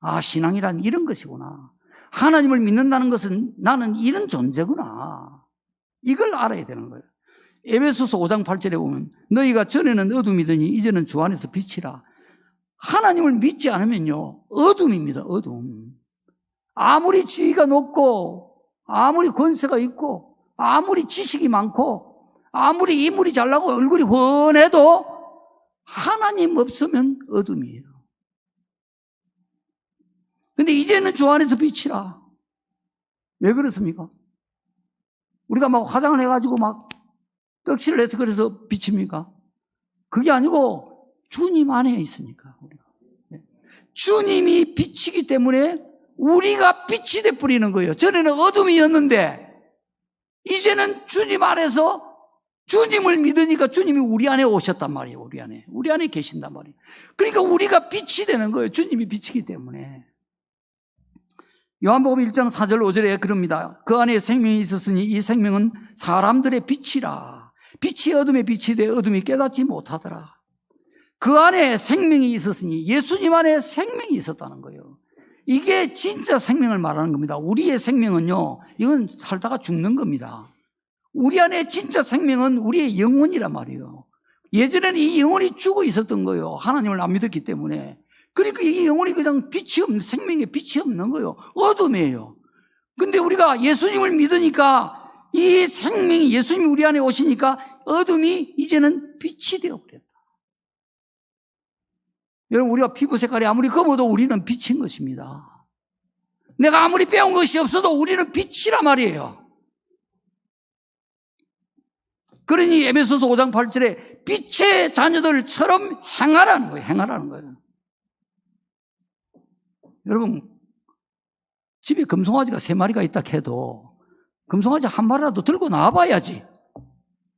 아, 신앙이란 이런 것이구나. 하나님을 믿는다는 것은 나는 이런 존재구나. 이걸 알아야 되는 거예요. 에베소서 5장 8절에 보면 너희가 전에는 어둠이더니 이제는 주 안에서 빛이라. 하나님을 믿지 않으면요 어둠입니다. 어둠. 아무리 지위가 높고 아무리 권세가 있고 아무리 지식이 많고 아무리 인물이 잘나고 얼굴이 훤해도 하나님 없으면 어둠이에요. 근데 이제는 주 안에서 빛이라. 왜 그렇습니까? 우리가 막 화장을 해가지고 막 떡칠을 해서 그래서 빛입니까? 그게 아니고 주님 안에 있으니까. 우리가. 주님이 빛이기 때문에 우리가 빛이 돼버리는 거예요. 전에는 어둠이었는데 이제는 주님 안에서 주님을 믿으니까 주님이 우리 안에 오셨단 말이에요. 우리 안에 계신단 말이에요. 그러니까 우리가 빛이 되는 거예요. 주님이 빛이기 때문에. 요한복음 1장 4절 5절에 그럽니다. 그 안에 생명이 있었으니 이 생명은 사람들의 빛이라. 빛이 어둠에 빛이 돼 어둠이 깨닫지 못하더라. 그 안에 생명이 있었으니 예수님 안에 생명이 있었다는 거예요. 이게 진짜 생명을 말하는 겁니다. 우리의 생명은요, 이건 살다가 죽는 겁니다. 우리 안에 진짜 생명은 우리의 영혼이란 말이에요. 예전에는 이 영혼이 죽어 있었던 거예요. 하나님을 안 믿었기 때문에. 그러니까 이 영혼이 그냥 빛이 없는, 생명에 빛이 없는 거예요. 어둠이에요. 근데 우리가 예수님을 믿으니까 이 생명이, 예수님이 우리 안에 오시니까 어둠이 이제는 빛이 되어버렸다. 여러분, 우리가 피부 색깔이 아무리 검어도 우리는 빛인 것입니다. 내가 아무리 배운 것이 없어도 우리는 빛이란 말이에요. 그러니 에베소서 5장 8절에 빛의 자녀들처럼 행하라는 거예요. 행하라는 거예요. 여러분, 집에 금송아지가 3마리가 있다 해도 금송아지 한 마리라도 들고 나와봐야지.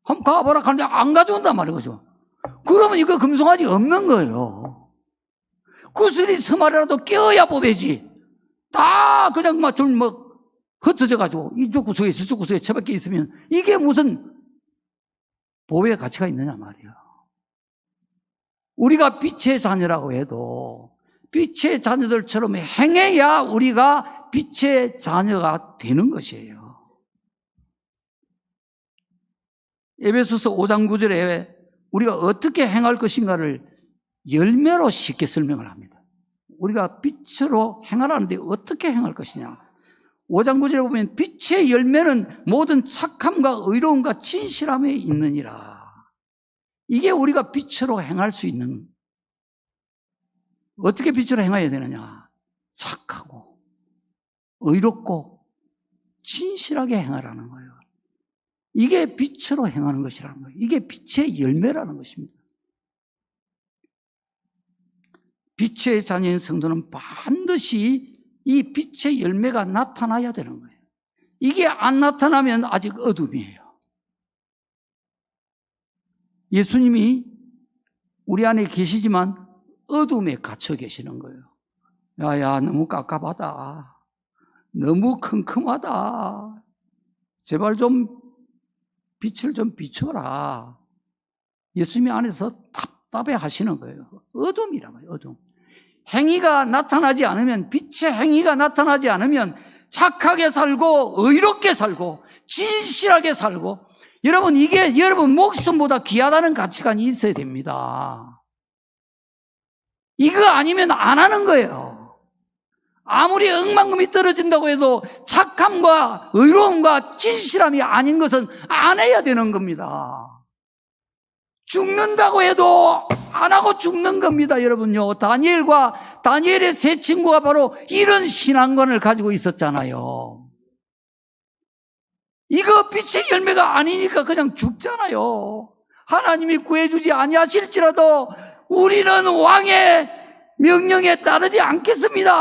한번 가봐라 하는데 안 가져온단 말이죠. 그러면 이거 금송아지가 없는 거예요. 구슬이 3마리라도 껴야 뽑아야지. 다 그냥 막 좀 흩어져가지고 이쪽 구석에 저쪽 구석에 처박혀 있으면 이게 무슨 보호의 가치가 있느냐 말이에요. 우리가 빛의 자녀라고 해도 빛의 자녀들처럼 행해야 우리가 빛의 자녀가 되는 것이에요. 에베소서 5장 9절에 우리가 어떻게 행할 것인가를 열매로 쉽게 설명을 합니다. 우리가 빛으로 행하라는데 어떻게 행할 것이냐. 5장 9절에 보면 빛의 열매는 모든 착함과 의로움과 진실함에 있느니라. 이게 우리가 빛으로 행할 수 있는, 어떻게 빛으로 행해야 되느냐. 착하고 의롭고 진실하게 행하라는 거예요. 이게 빛으로 행하는 것이라는 거예요. 이게 빛의 열매라는 것입니다. 빛의 자녀인 성도는 반드시 이 빛의 열매가 나타나야 되는 거예요. 이게 안 나타나면 아직 어둠이에요. 예수님이 우리 안에 계시지만 어둠에 갇혀 계시는 거예요. 야야, 너무 깝깝하다. 너무 컴컴하다. 제발 좀 빛을 좀 비춰라. 예수님이 안에서 답답해 하시는 거예요. 어둠이란 말이에요. 어둠. 행위가 나타나지 않으면, 빛의 행위가 나타나지 않으면 착하게 살고 의롭게 살고 진실하게 살고, 여러분, 이게 여러분 목숨보다 귀하다는 가치관이 있어야 됩니다. 이거 아니면 안 하는 거예요. 아무리 억만금이 떨어진다고 해도 착함과 의로움과 진실함이 아닌 것은 안 해야 되는 겁니다. 죽는다고 해도 안 하고 죽는 겁니다, 여러분요. 다니엘의 세 친구가 바로 이런 신앙관을 가지고 있었잖아요. 이거 빛의 열매가 아니니까 그냥 죽잖아요. 하나님이 구해주지 아니하실지라도 우리는 왕의 명령에 따르지 않겠습니다.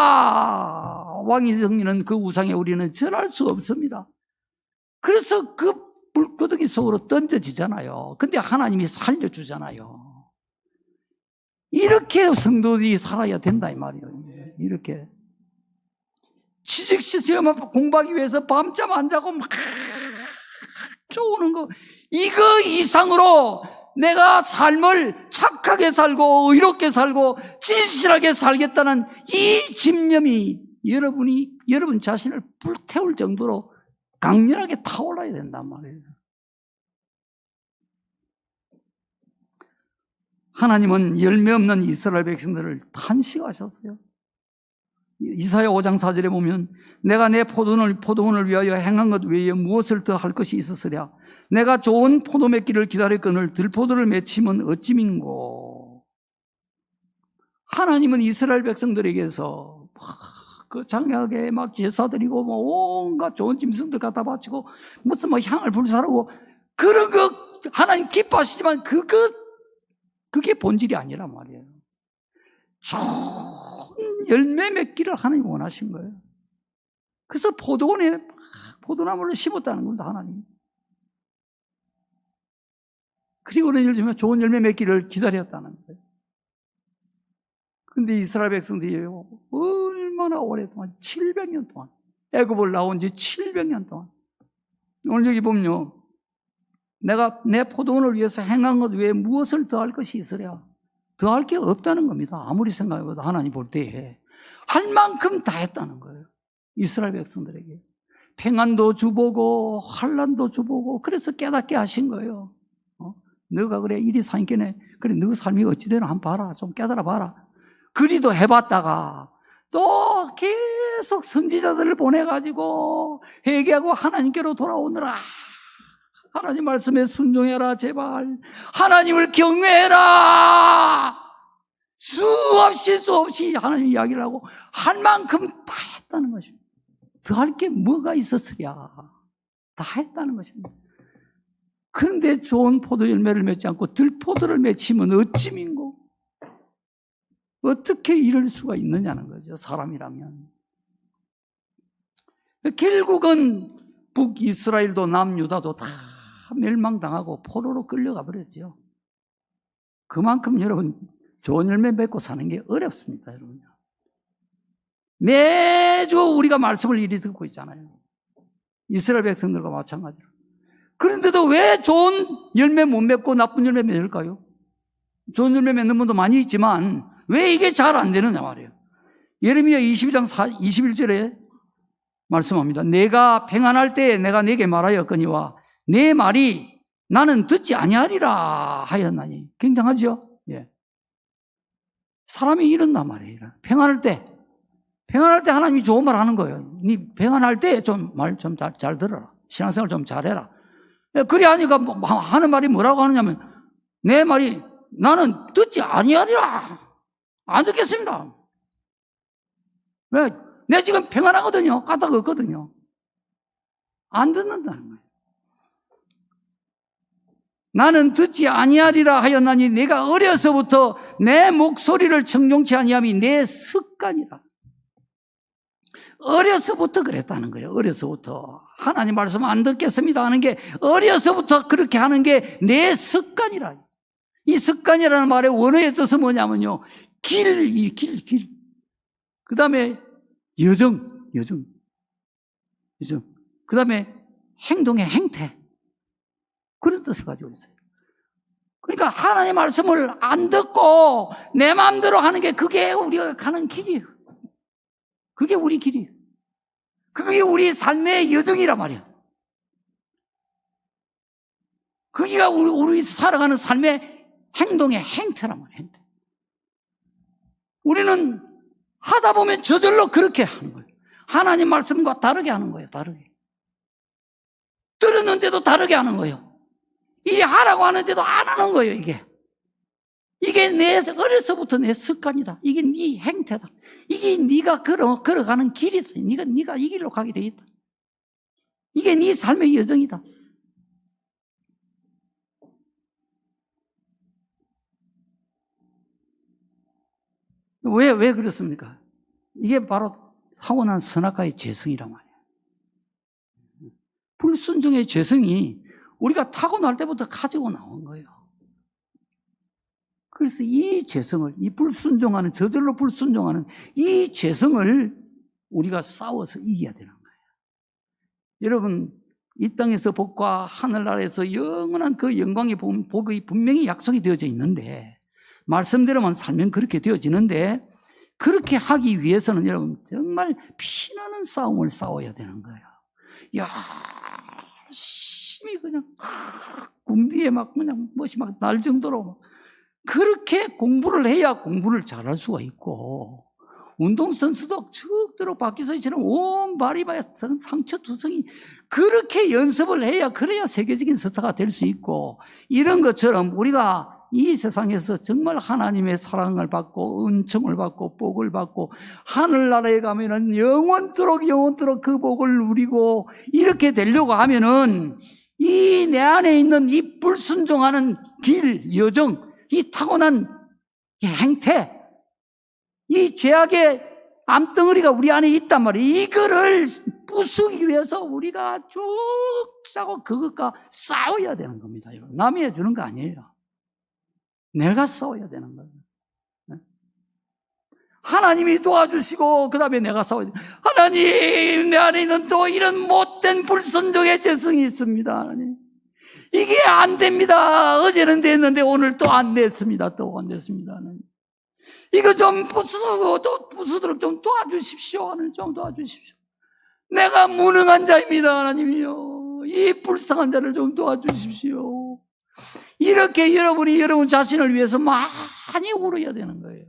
왕이 정리는 그 우상에 우리는 절할 수 없습니다. 그래서 그 불구덩이 속으로 던져지잖아요. 근데 하나님이 살려주잖아요. 이렇게 성도들이 살아야 된다 이 말이에요. 이렇게 취직시 시험 공부하기 위해서 밤잠 안 자고 막 쪼는 거, 이거 이상으로 내가 삶을 착하게 살고 의롭게 살고 진실하게 살겠다는 이 집념이 여러분 자신을 불태울 정도로 강렬하게 타올라야 된단 말이에요. 하나님은 열매 없는 이스라엘 백성들을 탄식하셨어요. 이사야 5장 4절에 보면 내가 내 포도원을 위하여 행한 것 외에 무엇을 더 할 것이 있었으랴. 내가 좋은 포도 맺기를 기다렸거늘 들포도를 맺히면 어찌민고. 하나님은 이스라엘 백성들에게서 그 장막에 막 제사 드리고 뭐 온갖 좋은 짐승들 갖다 바치고 무슨 뭐 향을 불사르고 그런 거 하나님 기뻐하시지만 그게 본질이 아니란 말이에요. 좋은 열매 맺기를 하나님 원하신 거예요. 그래서 포도원에 포도나무를 심었다는 겁니다, 하나님. 그리고는 좋은 열매 맺기를 기다렸다는 거예요. 근데 이스라엘 백성들이요, 얼마나 오랫동안, 700년 동안, 애굽을 나온 지 700년 동안. 오늘 여기 보면요, 내가 내 포도원을 위해서 행한 것 외에 무엇을 더할 것이 있으랴. 더할 게 없다는 겁니다. 아무리 생각해봐도 하나님 볼 때에 할 만큼 다 했다는 거예요. 이스라엘 백성들에게 평안도 주보고 환난도 주보고, 그래서 깨닫게 하신 거예요. 너가 그래 이리 사니께네, 그래 너 삶이 어찌되나 한번 봐라, 좀 깨달아 봐라. 그리도 해봤다가 또 계속 선지자들을 보내가지고 회개하고 하나님께로 돌아오느라. 하나님 말씀에 순종해라, 제발. 하나님을 경외해라. 수없이 하나님 이야기를 하고 한 만큼 다 했다는 것입니다. 더 할 게 뭐가 있었으랴. 다 했다는 것입니다. 그런데 좋은 포도 열매를 맺지 않고 들포도를 맺히면 어찌민고. 어떻게 이럴 수가 있느냐는 거죠, 사람이라면. 결국은 북이스라엘도 남유다도 다 멸망당하고 포로로 끌려가 버렸죠. 그만큼 여러분 좋은 열매 맺고 사는 게 어렵습니다, 여러분. 매주 우리가 말씀을 이리 듣고 있잖아요. 이스라엘 백성들과 마찬가지로. 그런데도 왜 좋은 열매 못 맺고 나쁜 열매 맺을까요? 좋은 열매 맺는 분도 많이 있지만 왜 이게 잘 안 되느냐 말이에요. 예레미야 22장 21절에 말씀합니다. 내가 평안할 때에 내가 네게 말하였거니와 내 말이 나는 듣지 아니하리라 하였나니. 굉장하죠? 예. 사람이 이런단 말이에요. 평안할 때 하나님이 좋은 말 하는 거예요. 네 평안할 때 좀 말 좀 잘 들어라. 신앙생활 좀 잘해라. 그래 하니까 하는 말이 뭐라고 하느냐면 내 말이 나는 듣지 아니하리라. 안 듣겠습니다. 왜? 내가 지금 평안하거든요. 까닭 없거든요. 안 듣는다는 거예요. 나는 듣지 아니하리라 하였나니 내가 어려서부터 내 목소리를 청종치 아니함이 내 습관이라. 어려서부터 그랬다는 거예요. 어려서부터 하나님 말씀 안 듣겠습니다 하는 게, 어려서부터 그렇게 하는 게 내 습관이라. 이 습관이라는 말의 원어의 뜻은 뭐냐면요, 길. 그 다음에 여정. 그 다음에 행동의 행태, 그런 뜻을 가지고 있어요. 그러니까 하나님의 말씀을 안 듣고 내 마음대로 하는 게 그게 우리가 가는 길이에요. 그게 우리 길이에요. 그게 우리 삶의 여정이란 말이에요. 그게 우리 살아가는 삶의 행동의 행태란 말이에요. 행태. 우리는 하다 보면 저절로 그렇게 하는 거예요. 하나님 말씀과 다르게 하는 거예요. 다르게. 들었는데도 다르게 하는 거예요. 이리 하라고 하는데도 안 하는 거예요. 이게 내 어려서부터 내 습관이다. 이게 네 행태다. 이게 네가 걸어가는 길이다. 네가 이 길로 가게 돼 있다. 이게 네 삶의 여정이다. 왜 그렇습니까? 이게 바로 타고난 선악과의 죄성이란 말이에요. 불순종의 죄성이 우리가 타고날 때부터 가지고 나온 거예요. 그래서 이 죄성을, 이 불순종하는, 저절로 불순종하는 이 죄성을 우리가 싸워서 이겨야 되는 거예요. 여러분, 이 땅에서 복과 하늘나라에서 영원한 그 영광의 복이 분명히 약속이 되어져 있는데, 말씀대로만 살면 그렇게 되어지는데, 그렇게 하기 위해서는 여러분 정말 피나는 싸움을 싸워야 되는 거예요. 열심히 그냥 궁디에 막 그냥 멋이 막 날 정도로 그렇게 공부를 해야 공부를 잘할 수가 있고, 운동선수도 적대로 박기서처럼 온 발이 상처 투성이 그렇게 연습을 해야 그래야 세계적인 스타가 될 수 있고, 이런 것처럼 우리가 이 세상에서 정말 하나님의 사랑을 받고 은총을 받고 복을 받고 하늘나라에 가면은 영원토록 그 복을 누리고 이렇게 되려고 하면은 이 내 안에 있는 이 불순종하는 길, 여정, 이 타고난 이 행태, 이 죄악의 암덩어리가 우리 안에 있단 말이에요. 이거를 부수기 위해서 우리가 쭉 싸고 그것과 싸워야 되는 겁니다. 남이 해주는 거 아니에요. 내가 싸워야 되는 거예요. 하나님이 도와주시고 그 다음에 내가 싸워야 돼요. 하나님, 내 안에 있는 또 이런 못된 불순종의 죄성이 있습니다. 하나님, 이게 안 됩니다. 어제는 됐는데 오늘 또 안 됐습니다. 또 안 됐습니다. 하나님, 이거 좀 부수도록 좀 도와주십시오. 하나님, 좀 도와주십시오. 내가 무능한 자입니다. 하나님이요, 이 불쌍한 자를 좀 도와주십시오. 이렇게 여러분 자신을 위해서 많이 울어야 되는 거예요.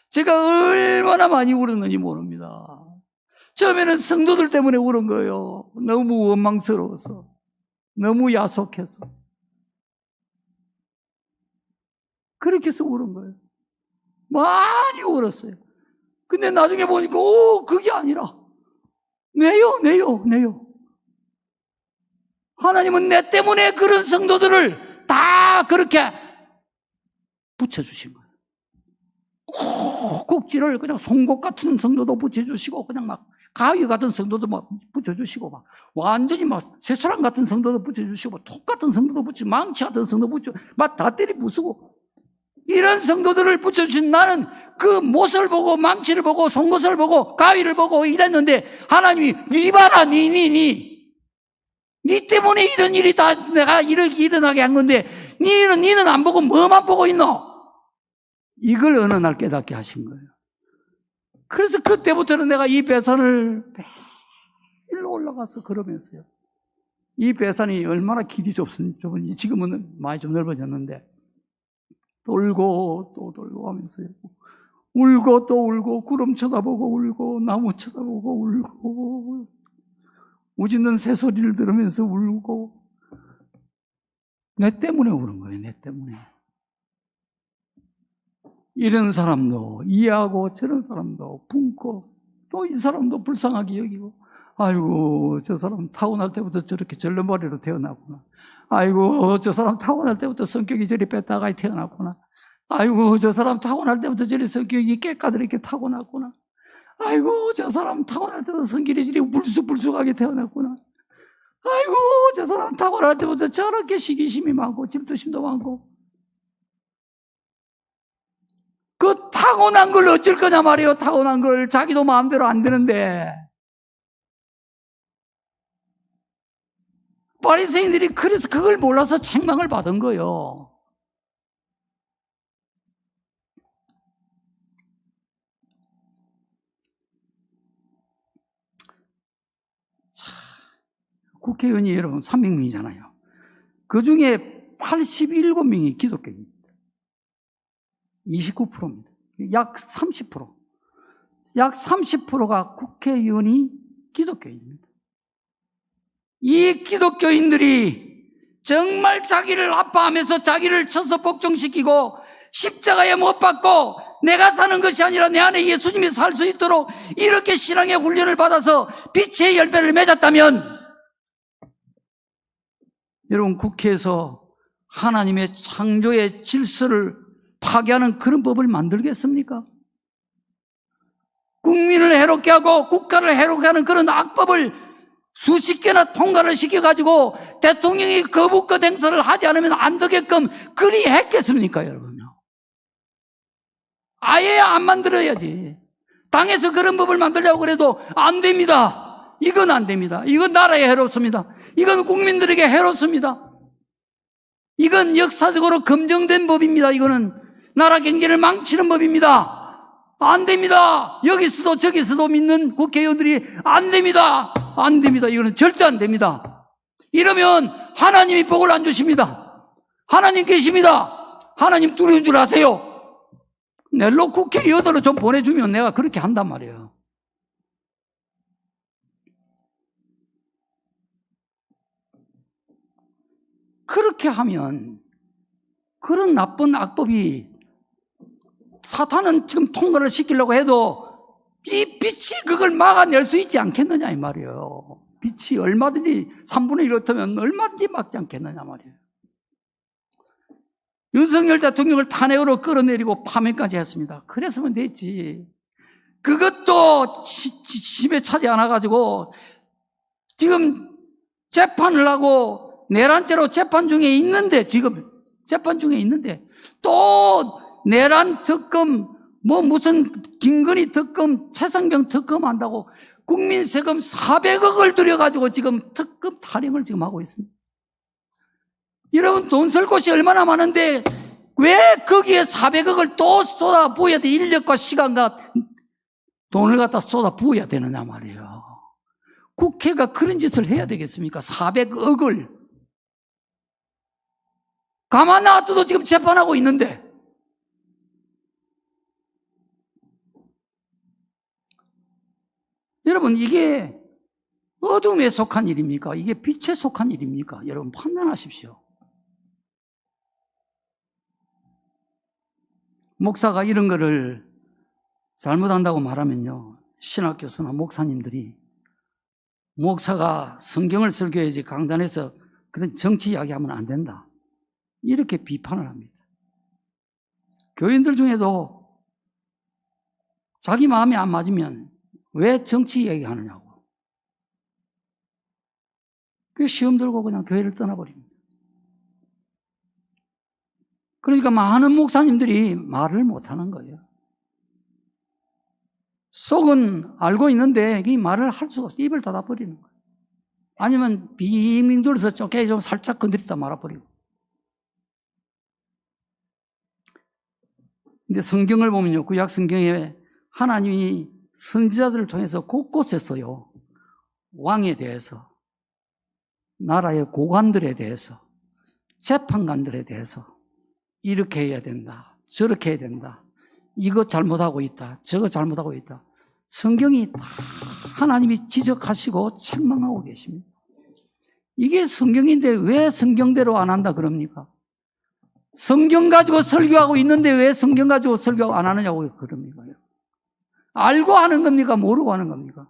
제가 얼마나 많이 울었는지 모릅니다. 처음에는 성도들 때문에 울은 거예요. 너무 원망스러워서, 너무 야속해서. 그렇게 해서 울은 거예요. 많이 울었어요. 근데 나중에 보니까 그게 아니라 내요. 하나님은 내 때문에 그런 성도들을 다 그렇게 붙여주신 거예요. 꼭지를 그냥 송곳 같은 성도도 붙여주시고, 그냥 막 가위 같은 성도도 막 붙여주시고, 막 완전히 막 쇠사람 같은 성도도 붙여주시고, 톡 같은 성도도 붙이고, 망치 같은 성도 붙이고, 막 다 때리 부수고, 이런 성도들을 붙여주신 나는 그 못을 보고, 망치를 보고, 송곳을 보고, 가위를 보고 이랬는데, 하나님이 니 봐라, 니 때문에 이런 일이 다 내가 이렇게 일어나게 한 건데, 니는 안 보고 뭐만 보고 있노? 이걸 어느 날 깨닫게 하신 거예요. 그래서 그때부터는 내가 이 배산을 매일 올라가서 걸으면서요. 이 배산이 얼마나 길이 좁은지, 지금은 많이 좀 넓어졌는데, 돌고 또 돌고 하면서요. 울고 또 울고, 구름 쳐다보고 울고, 나무 쳐다보고 울고, 우짖는 새소리를 들으면서 울고, 내 때문에 우는 거예요. 내 때문에. 이런 사람도 이해하고 저런 사람도 품고, 또 이 사람도 불쌍하게 여기고, 아이고 저 사람 타고날 때부터 저렇게 절름머리로 태어났구나. 아이고 저 사람 타고날 때부터 성격이 저리 뺐다가 태어났구나. 아이고 저 사람 타고날 때부터 저리 성격이 깨까드럽게 타고났구나. 아이고 저 사람 타고날 때부터 성질이 저리 불쑥불쑥하게 태어났구나. 아이고 저 사람 타고날 때부터 저렇게 시기심이 많고 질투심도 많고. 그 타고난 걸 어쩔 거냐 말이에요. 타고난 걸 자기도 마음대로 안 되는데. 바리새인들이 그래서 그걸 몰라서 책망을 받은 거예요. 자, 국회의원이 여러분 300명이잖아요. 그 중에 87명이 기독교입니다. 29%입니다. 약 30%. 약 30%가 국회의원이 기독교인입니다. 이 기독교인들이 정말 자기를 아파하면서 자기를 쳐서 복종시키고 십자가에 못 박고 내가 사는 것이 아니라 내 안에 예수님이 살 수 있도록 이렇게 신앙의 훈련을 받아서 빛의 열매를 맺었다면 여러분 국회에서 하나님의 창조의 질서를 파괴하는 그런 법을 만들겠습니까? 국민을 해롭게 하고 국가를 해롭게 하는 그런 악법을 수십 개나 통과를 시켜가지고 대통령이 거부권 행사를 하지 않으면 안 되게끔 그리 했겠습니까, 여러분요? 아예 안 만들어야지. 당에서 그런 법을 만들려고 그래도 안 됩니다. 이건 안 됩니다. 이건 나라에 해롭습니다. 이건 국민들에게 해롭습니다. 이건 역사적으로 검증된 법입니다. 이거는 나라 경제를 망치는 법입니다. 안 됩니다. 여기서도 저기서도 믿는 국회의원들이 안 됩니다. 안 됩니다. 이거는 절대 안 됩니다. 이러면 하나님이 복을 안 주십니다. 하나님 계십니다. 하나님 두려운 줄 아세요? 넬로 국회의원으로 좀 보내주면 내가 그렇게 한단 말이에요. 그렇게 하면 그런 나쁜 악법이 사탄은 지금 통과를 시키려고 해도 이 빛이 그걸 막아낼 수 있지 않겠느냐 이 말이에요. 빛이 얼마든지 3분의 1 어쩌면 얼마든지 막지 않겠느냐 말이에요. 윤석열 대통령을 탄핵으로 끌어내리고 파면까지 했습니다. 그랬으면 됐지. 그것도 심에 차지 않아가지고 지금 재판을 하고 내란죄로 재판 중에 있는데 지금 재판 중에 있는데 또 내란 특검 무슨 김건희 특검 최상병 특검 한다고 국민 세금 400억을 들여가지고 지금 특검 타령을 지금 하고 있습니다. 여러분 돈 쓸 곳이 얼마나 많은데 왜 거기에 400억을 또 쏟아 부어야 돼? 인력과 시간과 돈을 갖다 쏟아 부어야 되느냐 말이에요. 국회가 그런 짓을 해야 되겠습니까? 400억을 가만 놔둬도 지금 재판하고 있는데 여러분 이게 어둠에 속한 일입니까? 이게 빛에 속한 일입니까? 여러분 판단하십시오. 목사가 이런 거를 잘못한다고 말하면요, 신학 교수나 목사님들이 목사가 성경을 설교해야지 강단에서 그런 정치 이야기하면 안 된다, 이렇게 비판을 합니다. 교인들 중에도 자기 마음에 안 맞으면 왜 정치 이야기하느냐고, 그 시험 들고 그냥 교회를 떠나버립니다. 그러니까 많은 목사님들이 말을 못하는 거예요. 속은 알고 있는데 이 말을 할 수가 없어. 입을 닫아버리는 거예요. 아니면 빙빙 돌려서 쪼개 좀 살짝 건드리다 말아버리고. 근데 성경을 보면요, 구약 성경에 하나님이 선지자들을 통해서 곳곳에서요, 왕에 대해서, 나라의 고관들에 대해서, 재판관들에 대해서 이렇게 해야 된다, 저렇게 해야 된다, 이거 잘못하고 있다, 저거 잘못하고 있다, 성경이 다 하나님이 지적하시고 책망하고 계십니다. 이게 성경인데 왜 성경대로 안 한다 그럽니까? 성경 가지고 설교하고 있는데 왜 성경 가지고 설교 안 하느냐고 그럽니까? 알고 하는 겁니까? 모르고 하는 겁니까?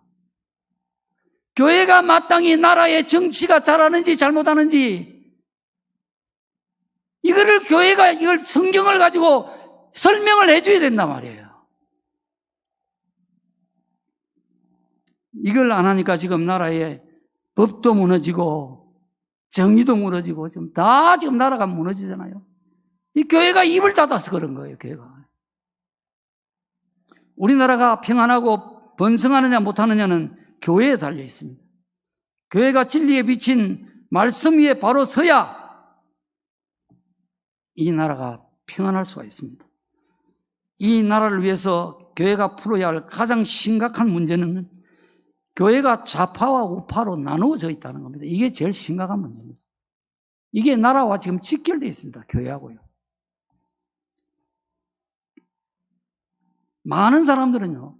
교회가 마땅히 나라의 정치가 잘하는지 잘못하는지 이거를 교회가 이걸 성경을 가지고 설명을 해줘야 된단 말이에요. 이걸 안 하니까 지금 나라의 법도 무너지고 정의도 무너지고 지금 다 지금 나라가 무너지잖아요. 이 교회가 입을 닫아서 그런 거예요. 교회가. 우리나라가 평안하고 번성하느냐 못하느냐는 교회에 달려 있습니다. 교회가 진리에 비친 말씀 위에 바로 서야 이 나라가 평안할 수가 있습니다. 이 나라를 위해서 교회가 풀어야 할 가장 심각한 문제는 교회가 좌파와 우파로 나누어져 있다는 겁니다. 이게 제일 심각한 문제입니다. 이게 나라와 지금 직결되어 있습니다. 교회하고요. 많은 사람들은요,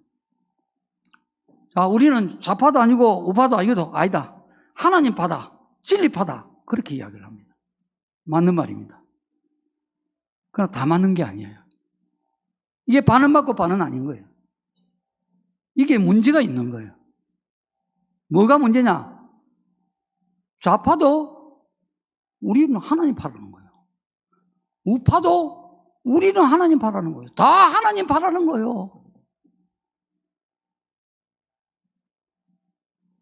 자, 우리는 좌파도 아니고 우파도 아니다. 하나님파다, 진리파다, 그렇게 이야기를 합니다. 맞는 말입니다. 그러나 다 맞는 게 아니에요. 이게 반은 맞고 반은 아닌 거예요. 이게 문제가 있는 거예요. 뭐가 문제냐? 좌파도 우리는 하나님파라는 거예요. 우파도 우리는 하나님파라는 거예요. 다 하나님파라는 거예요.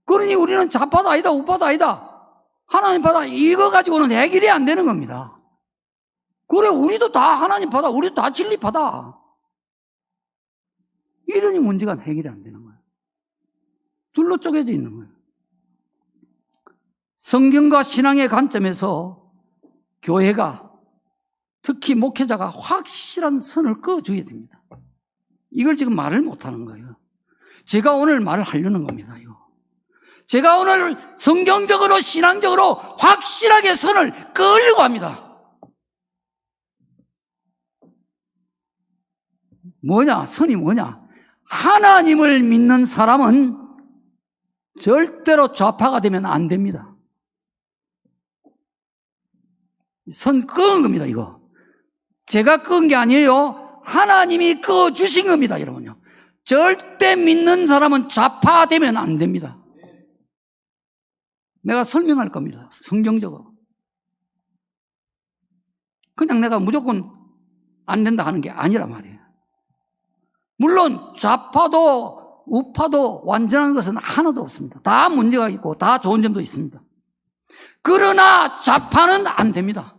그러니 우리는 좌파도 아니다, 우파도 아니다, 하나님파다, 이거 가지고는 해결이 안 되는 겁니다. 그래, 우리도 다 하나님파다, 우리도 다 진리파다, 이러니 문제가 해결이 안 되는 거예요. 둘로 쪼개져 있는 거예요. 성경과 신앙의 관점에서 교회가, 특히 목회자가 확실한 선을 그어줘야 됩니다. 이걸 지금 말을 못하는 거예요. 제가 오늘 말을 하려는 겁니다. 이거. 제가 오늘 성경적으로 신앙적으로 확실하게 선을 그으려고 합니다. 뭐냐? 선이 뭐냐? 하나님을 믿는 사람은 절대로 좌파가 되면 안 됩니다. 선 그은 겁니다, 이거. 제가 그은 게 아니에요. 하나님이 그어 주신 겁니다, 여러분요. 절대 믿는 사람은 좌파 되면 안 됩니다. 내가 설명할 겁니다, 성경적으로. 그냥 내가 무조건 안 된다 하는 게 아니란 말이에요. 물론 좌파도 우파도 완전한 것은 하나도 없습니다. 다 문제가 있고 다 좋은 점도 있습니다. 그러나 좌파는 안 됩니다.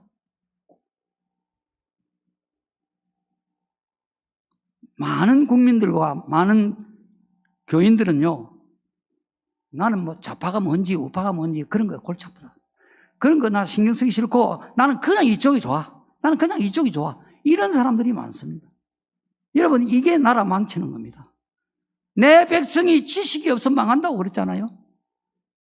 많은 국민들과 많은 교인들은요, 나는 뭐 좌파가 뭔지 우파가 뭔지 그런 거에 골치 아프다, 그런 거 나 신경 쓰기 싫고 나는 그냥 이쪽이 좋아, 나는 그냥 이쪽이 좋아, 이런 사람들이 많습니다. 여러분, 이게 나라 망치는 겁니다. 내 백성이 지식이 없으면 망한다고 그랬잖아요.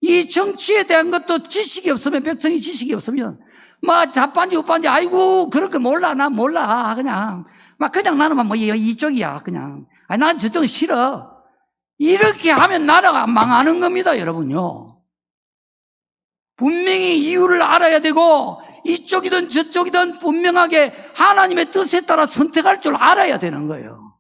이 정치에 대한 것도 지식이 없으면, 백성이 지식이 없으면 뭐 좌파인지 우파인지 아이고 그런 거 몰라, 난 몰라, 그냥 나는 뭐 이쪽이야, 그냥 아니 난 저쪽은 싫어, 이렇게 하면 나라가 망하는 겁니다, 여러분요. 분명히 이유를 알아야 되고 이쪽이든 저쪽이든 분명하게 하나님의 뜻에 따라 선택할 줄 알아야 되는 거예요.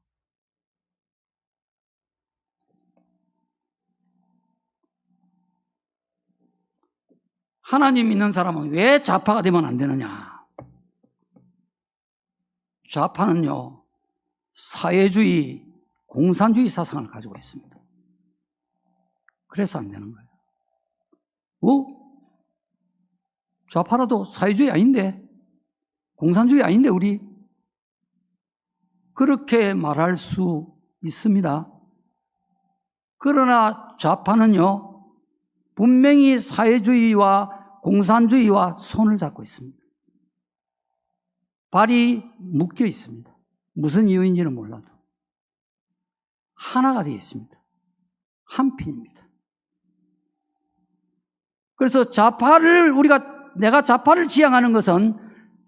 하나님 믿는 사람은 왜 좌파가 되면 안 되느냐? 좌파는요, 사회주의, 공산주의 사상을 가지고 있습니다. 그래서 안 되는 거예요. 좌파라도 사회주의 아닌데, 공산주의 아닌데 우리? 그렇게 말할 수 있습니다. 그러나 좌파는요, 분명히 사회주의와 공산주의와 손을 잡고 있습니다. 발이 묶여 있습니다. 무슨 이유인지는 몰라도 하나가 되어 있습니다. 한 핀입니다. 그래서 내가 좌파를 지향하는 것은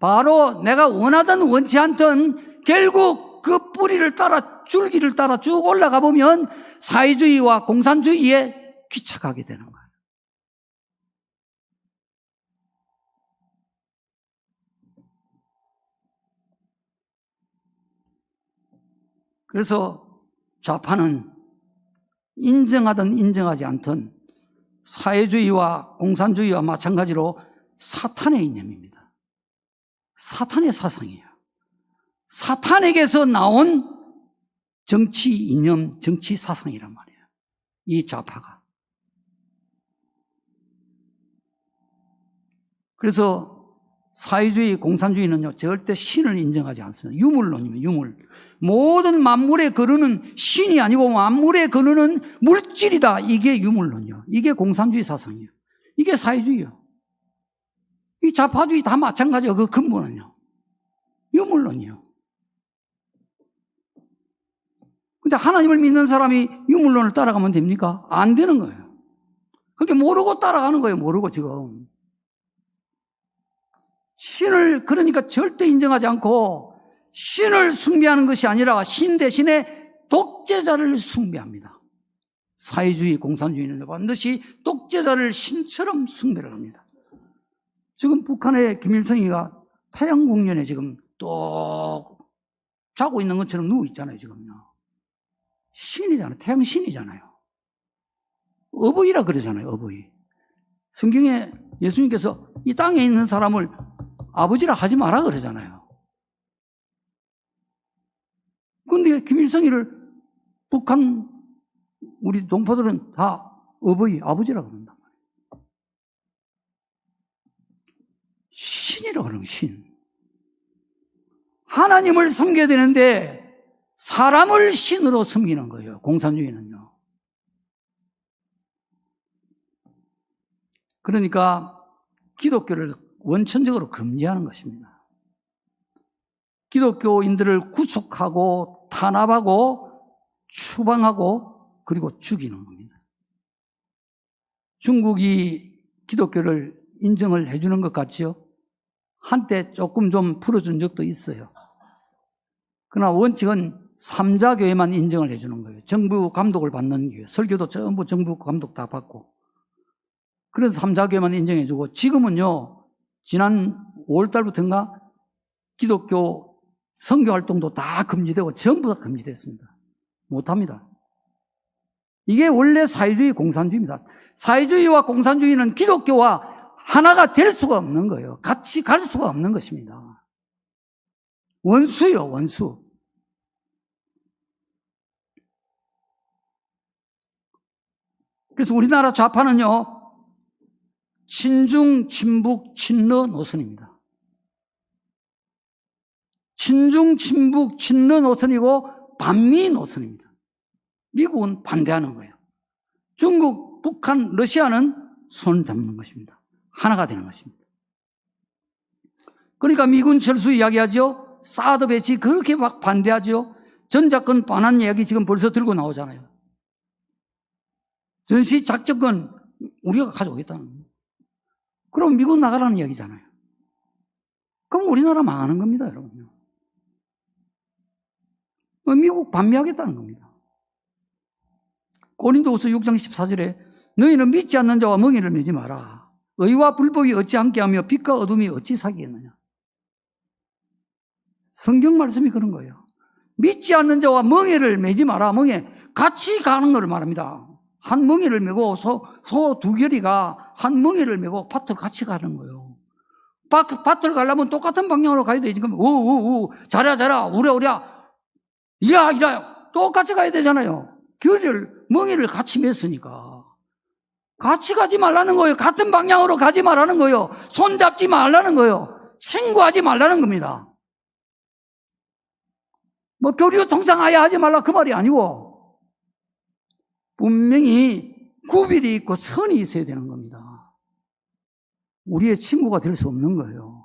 바로 내가 원하든 원치 않든 결국 그 뿌리를 따라, 줄기를 따라 쭉 올라가 보면 사회주의와 공산주의에 귀착하게 되는 거예요. 그래서 좌파는 인정하든 인정하지 않든 사회주의와 공산주의와 마찬가지로 사탄의 이념입니다. 사탄의 사상이에요. 사탄에게서 나온 정치 이념, 정치 사상이란 말이에요, 이 좌파가. 그래서 사회주의, 공산주의는요, 절대 신을 인정하지 않습니다. 유물론입니다, 유물. 모든 만물의 근원은 신이 아니고 만물의 근원은 물질이다, 이게 유물론이요. 이게 공산주의 사상이에요. 이게 사회주의요. 이 좌파주의 다 마찬가지예요. 그 근본은요. 유물론이요. 근데 하나님을 믿는 사람이 유물론을 따라가면 됩니까? 안 되는 거예요. 그게 모르고 따라가는 거예요. 모르고 지금. 신을 그러니까 절대 인정하지 않고 신을 숭배하는 것이 아니라 신 대신에 독재자를 숭배합니다. 사회주의, 공산주의는 반드시 독재자를 신처럼 숭배를 합니다. 지금 북한의 김일성이가 태양궁전에 지금 또 자고 있는 것처럼 누워 있잖아요, 지금요. 신이잖아요. 태양신이잖아요. 어버이라 그러잖아요, 어버이. 성경에 예수님께서 이 땅에 있는 사람을 아버지라 하지 마라 그러잖아요. 그런데 김일성이를 북한 우리 동포들은 다 어버이, 아버지라 그런단 말이에요. 신이라고 그러는 신. 하나님을 섬겨야 되는데 사람을 신으로 섬기는 거예요. 공산주의는요. 그러니까 기독교를 원천적으로 금지하는 것입니다. 기독교인들을 구속하고 탄압하고 추방하고 그리고 죽이는 겁니다. 중국이 기독교를 인정을 해주는 것 같지요? 한때 조금 좀 풀어준 적도 있어요. 그러나 원칙은 3자 교회만 인정을 해주는 거예요. 정부 감독을 받는 교회. 설교도 전부 정부 감독 다 받고. 그래서 3자 교회만 인정해주고 지금은요. 지난 5월 달부터인가 기독교 선교 활동도 다 금지되고 전부 다 금지됐습니다. 못합니다. 이게 원래 사회주의 공산주의입니다. 사회주의와 공산주의는 기독교와 하나가 될 수가 없는 거예요. 같이 갈 수가 없는 것입니다. 원수요, 원수. 그래서 우리나라 좌파는요, 친중, 친북, 친러 노선입니다. 친중, 친북, 친러 노선이고 반미 노선입니다. 미국은 반대하는 거예요. 중국, 북한, 러시아는 손 잡는 것입니다. 하나가 되는 것입니다. 그러니까 미군 철수 이야기하죠. 사드 배치 그렇게 막 반대하죠. 전작권 반환 이야기 지금 벌써 들고 나오잖아요. 전시 작전권 우리가 가져오겠다는 거예요. 그럼 미국 나가라는 이야기잖아요. 그럼 우리나라 망하는 겁니다, 여러분요. 미국 반미하겠다는 겁니다. 고린도후서 6장 14절에 너희는 믿지 않는 자와 멍에를 매지 마라. 의와 불법이 어찌 함께하며 빛과 어둠이 어찌 사귀겠느냐. 성경 말씀이 그런 거예요. 믿지 않는 자와 멍에를 매지 마라. 멍에 같이 가는 걸 말합니다. 한 멍에를 메고 소 두 결이가 한 멍에를 메고 밭을 같이 가는 거예요. 밭을 가려면 똑같은 방향으로 가야 돼. 지금 우우우 자랴 우랴 이랴 똑같이 가야 되잖아요. 결을 멍에를 같이 맸으니까 같이 가지 말라는 거예요. 같은 방향으로 가지 말라는 거예요. 손잡지 말라는 거예요. 친구하지 말라는 겁니다. 뭐 교류 통상하여 하지 말라 그 말이 아니고 분명히 구별이 있고 선이 있어야 되는 겁니다. 우리의 친구가 될 수 없는 거예요.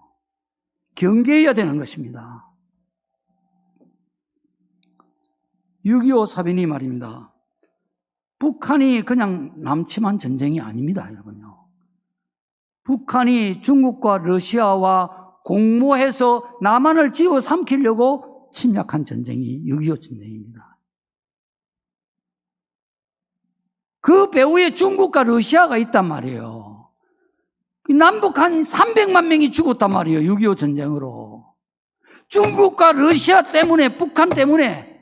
경계해야 되는 것입니다. 6.25 사변이 말입니다. 북한이 그냥 남침한 전쟁이 아닙니다, 여러분요. 북한이 중국과 러시아와 공모해서 남한을 집어삼키려고 침략한 전쟁이 6.25 전쟁입니다. 그 배후에 중국과 러시아가 있단 말이에요. 남북 한 300만 명이 죽었단 말이에요, 6.25 전쟁으로. 중국과 러시아 때문에, 북한 때문에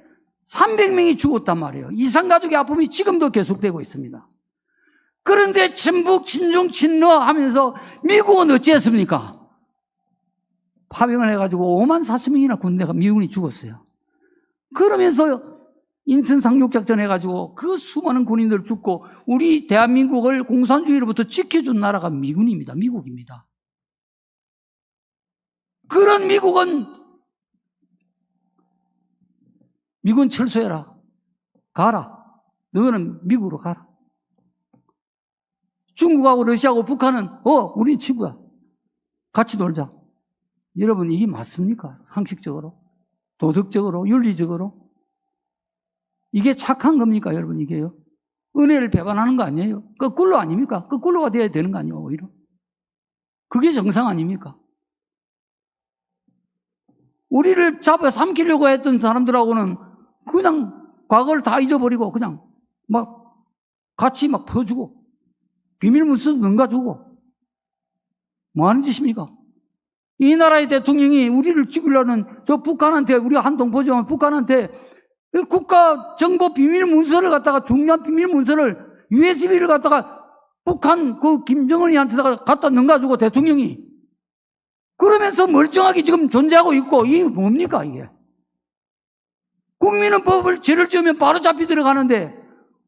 300명이 죽었단 말이에요. 이산가족의 아픔이 지금도 계속되고 있습니다. 그런데 친북, 친중, 친러 하면서 미국은 어찌했습니까? 파병을 해가지고 5만 4천 명이나 군대가 미군이 죽었어요. 그러면서 인천 상륙작전 해가지고 그 수많은 군인들 죽고 우리 대한민국을 공산주의로부터 지켜준 나라가 미군입니다. 미국입니다. 그런 미국은 미군 철수해라. 가라. 너는 미국으로 가라. 중국하고 러시아하고 북한은 우린 친구야. 같이 놀자. 여러분, 이게 맞습니까? 상식적으로? 도덕적으로? 윤리적으로? 이게 착한 겁니까, 여러분, 이게요? 은혜를 배반하는 거 아니에요? 거꾸로 아닙니까? 거꾸로가 돼야 되는 거 아니에요, 오히려? 그게 정상 아닙니까? 우리를 잡아 삼키려고 했던 사람들하고는 그냥 과거를 다 잊어버리고 그냥 막 같이 막 퍼주고 비밀 문서도 넘겨주고 뭐 하는 짓입니까? 이 나라의 대통령이 우리를 죽이려는 저 북한한테, 우리가 한 동포지만 북한한테 국가 정보 비밀 문서를 갖다가, 중요한 비밀 문서를 USB를 갖다가 북한 그 김정은이한테다가 갖다 넘겨주고 대통령이, 그러면서 멀쩡하게 지금 존재하고 있고, 이게 뭡니까 이게? 국민은 법을 죄를 지으면 바로 잡히 들어가는데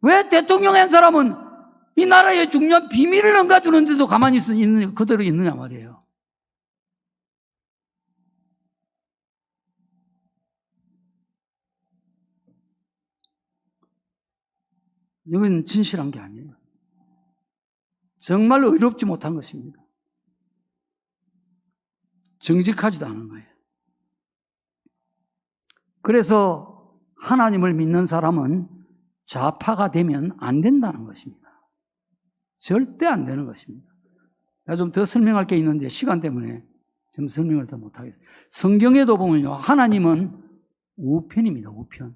왜 대통령 한 사람은 이 나라의 중요한 비밀을 넘겨주는데도 가만히 그대로 있느냐 말이에요. 이건 진실한 게 아니에요. 정말로 의롭지 못한 것입니다. 정직하지도 않은 거예요. 그래서 하나님을 믿는 사람은 좌파가 되면 안 된다는 것입니다. 절대 안 되는 것입니다. 제가 좀 더 설명할 게 있는데 시간 때문에 좀 설명을 더 못하겠어요. 성경에도 보면요, 하나님은 우편입니다. 우편.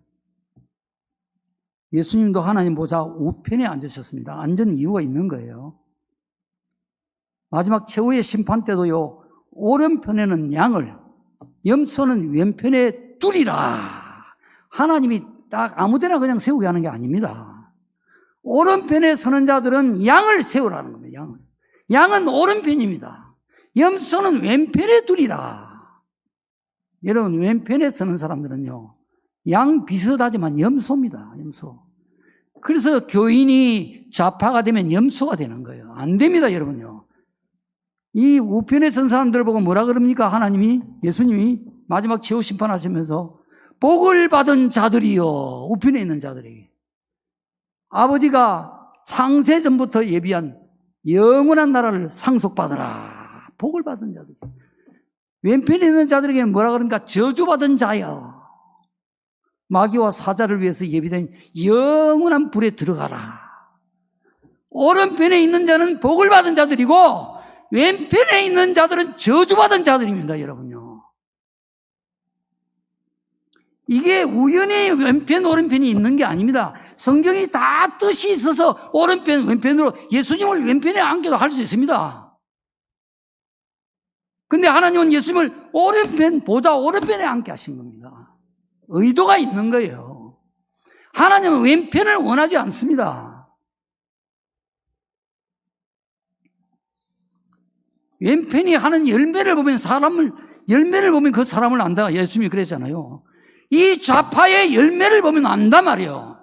예수님도 하나님 보좌 우편에 앉으셨습니다. 앉은 이유가 있는 거예요. 마지막 최후의 심판 때도요, 오른편에는 양을, 염소는 왼편에 두리라. 하나님이 딱 아무데나 그냥 세우게 하는 게 아닙니다. 오른편에 서는 자들은 양을 세우라는 겁니다. 양을. 양은 오른편입니다. 염소는 왼편에 두리라. 여러분, 왼편에 서는 사람들은요, 양 비슷하지만 염소입니다. 염소. 그래서 교인이 좌파가 되면 염소가 되는 거예요. 안 됩니다, 여러분요. 이 우편에 선 사람들을 보고 뭐라 그럽니까? 하나님이, 예수님이 마지막 최후 심판하시면서 복을 받은 자들이요, 우편에 있는 자들에게 아버지가 창세전부터 예비한 영원한 나라를 상속받으라. 복을 받은 자들. 왼편에 있는 자들에게는 뭐라 그러니까? 저주받은 자여, 마귀와 사자를 위해서 예비된 영원한 불에 들어가라. 오른편에 있는 자는 복을 받은 자들이고 왼편에 있는 자들은 저주받은 자들입니다, 여러분요. 이게 우연히 왼편, 오른편이 있는 게 아닙니다. 성경이 다 뜻이 있어서 오른편, 왼편으로 예수님을 왼편에 앉게도 할 수 있습니다. 근데 하나님은 예수님을 오른편, 보좌 오른편에 앉게 하신 겁니다. 의도가 있는 거예요. 하나님은 왼편을 원하지 않습니다. 왼편이 하는 열매를 보면 열매를 보면 그 사람을 안다. 예수님이 그랬잖아요. 이 좌파의 열매를 보면 안단 말이에요.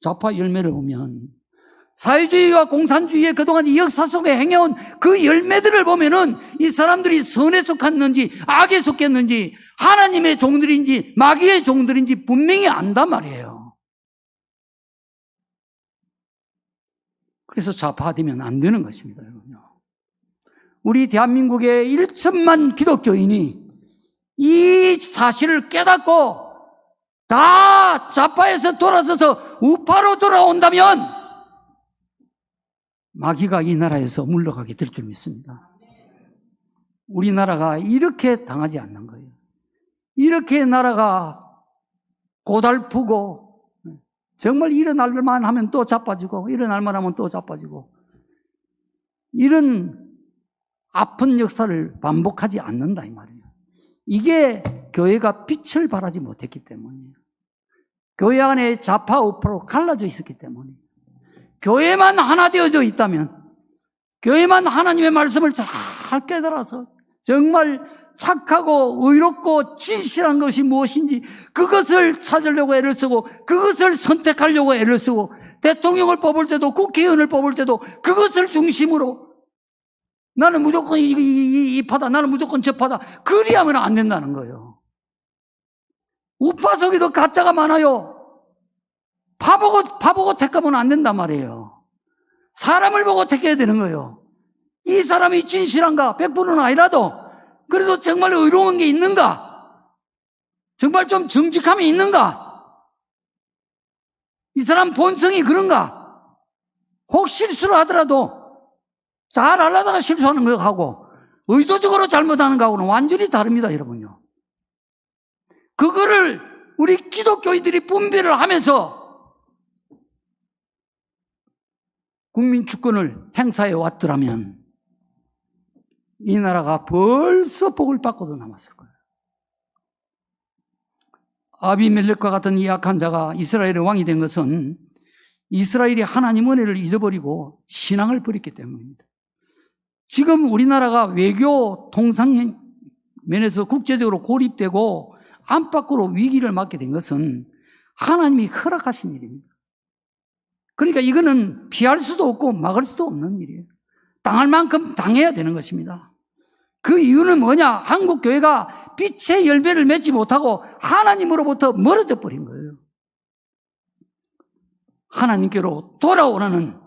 좌파 열매를 보면 사회주의와 공산주의의 그동안 이 역사 속에 행해온 그 열매들을 보면은 이 사람들이 선에 속했는지 악에 속했는지 하나님의 종들인지 마귀의 종들인지 분명히 안단 말이에요. 그래서 좌파되면 안 되는 것입니다, 여러분요. 우리 대한민국의 1천만 기독교인이 이 사실을 깨닫고 다 좌파에서 돌아서서 우파로 돌아온다면 마귀가 이 나라에서 물러가게 될 줄 믿습니다. 우리나라가 이렇게 당하지 않는 거예요. 이렇게 나라가 고달프고 정말 일어날만 하면 또 자빠지고 일어날만 하면 또 자빠지고 이런 아픈 역사를 반복하지 않는다 이 말이에요. 이게 교회가 빛을 발하지 못했기 때문이에요. 교회 안에 좌파 우파로 갈라져 있었기 때문이에요. 교회만 하나 되어져 있다면, 교회만 하나님의 말씀을 잘 깨달아서 정말 착하고 의롭고 진실한 것이 무엇인지 그것을 찾으려고 애를 쓰고 그것을 선택하려고 애를 쓰고 대통령을 뽑을 때도 국회의원을 뽑을 때도 그것을 중심으로 나는 무조건 이 파다, 나는 무조건 저 파다, 그리하면 안 된다는 거예요. 우파 속에도 가짜가 많아요. 파 보고 택하면 안 된단 말이에요. 사람을 보고 택해야 되는 거예요. 이 사람이 진실한가? 100%는 아니라도 그래도 정말 의로운 게 있는가? 정말 좀 정직함이 있는가? 이 사람 본성이 그런가? 혹 실수를 하더라도 잘 하려다가 실수하는 거하고 의도적으로 잘못하는 거하고는 완전히 다릅니다, 여러분요. 그거를 우리 기독교인들이 분별을 하면서 국민 주권을 행사해 왔더라면 이 나라가 벌써 복을 받고도 남았을 거예요. 아비멜렉과 같은 이 악한 자가 이스라엘의 왕이 된 것은 이스라엘이 하나님 은혜를 잊어버리고 신앙을 버렸기 때문입니다. 지금 우리나라가 외교 통상 면에서 국제적으로 고립되고 안팎으로 위기를 맞게 된 것은 하나님이 허락하신 일입니다. 그러니까 이거는 피할 수도 없고 막을 수도 없는 일이에요. 당할 만큼 당해야 되는 것입니다. 그 이유는 뭐냐? 한국 교회가 빛의 열매를 맺지 못하고 하나님으로부터 멀어져 버린 거예요. 하나님께로 돌아오라는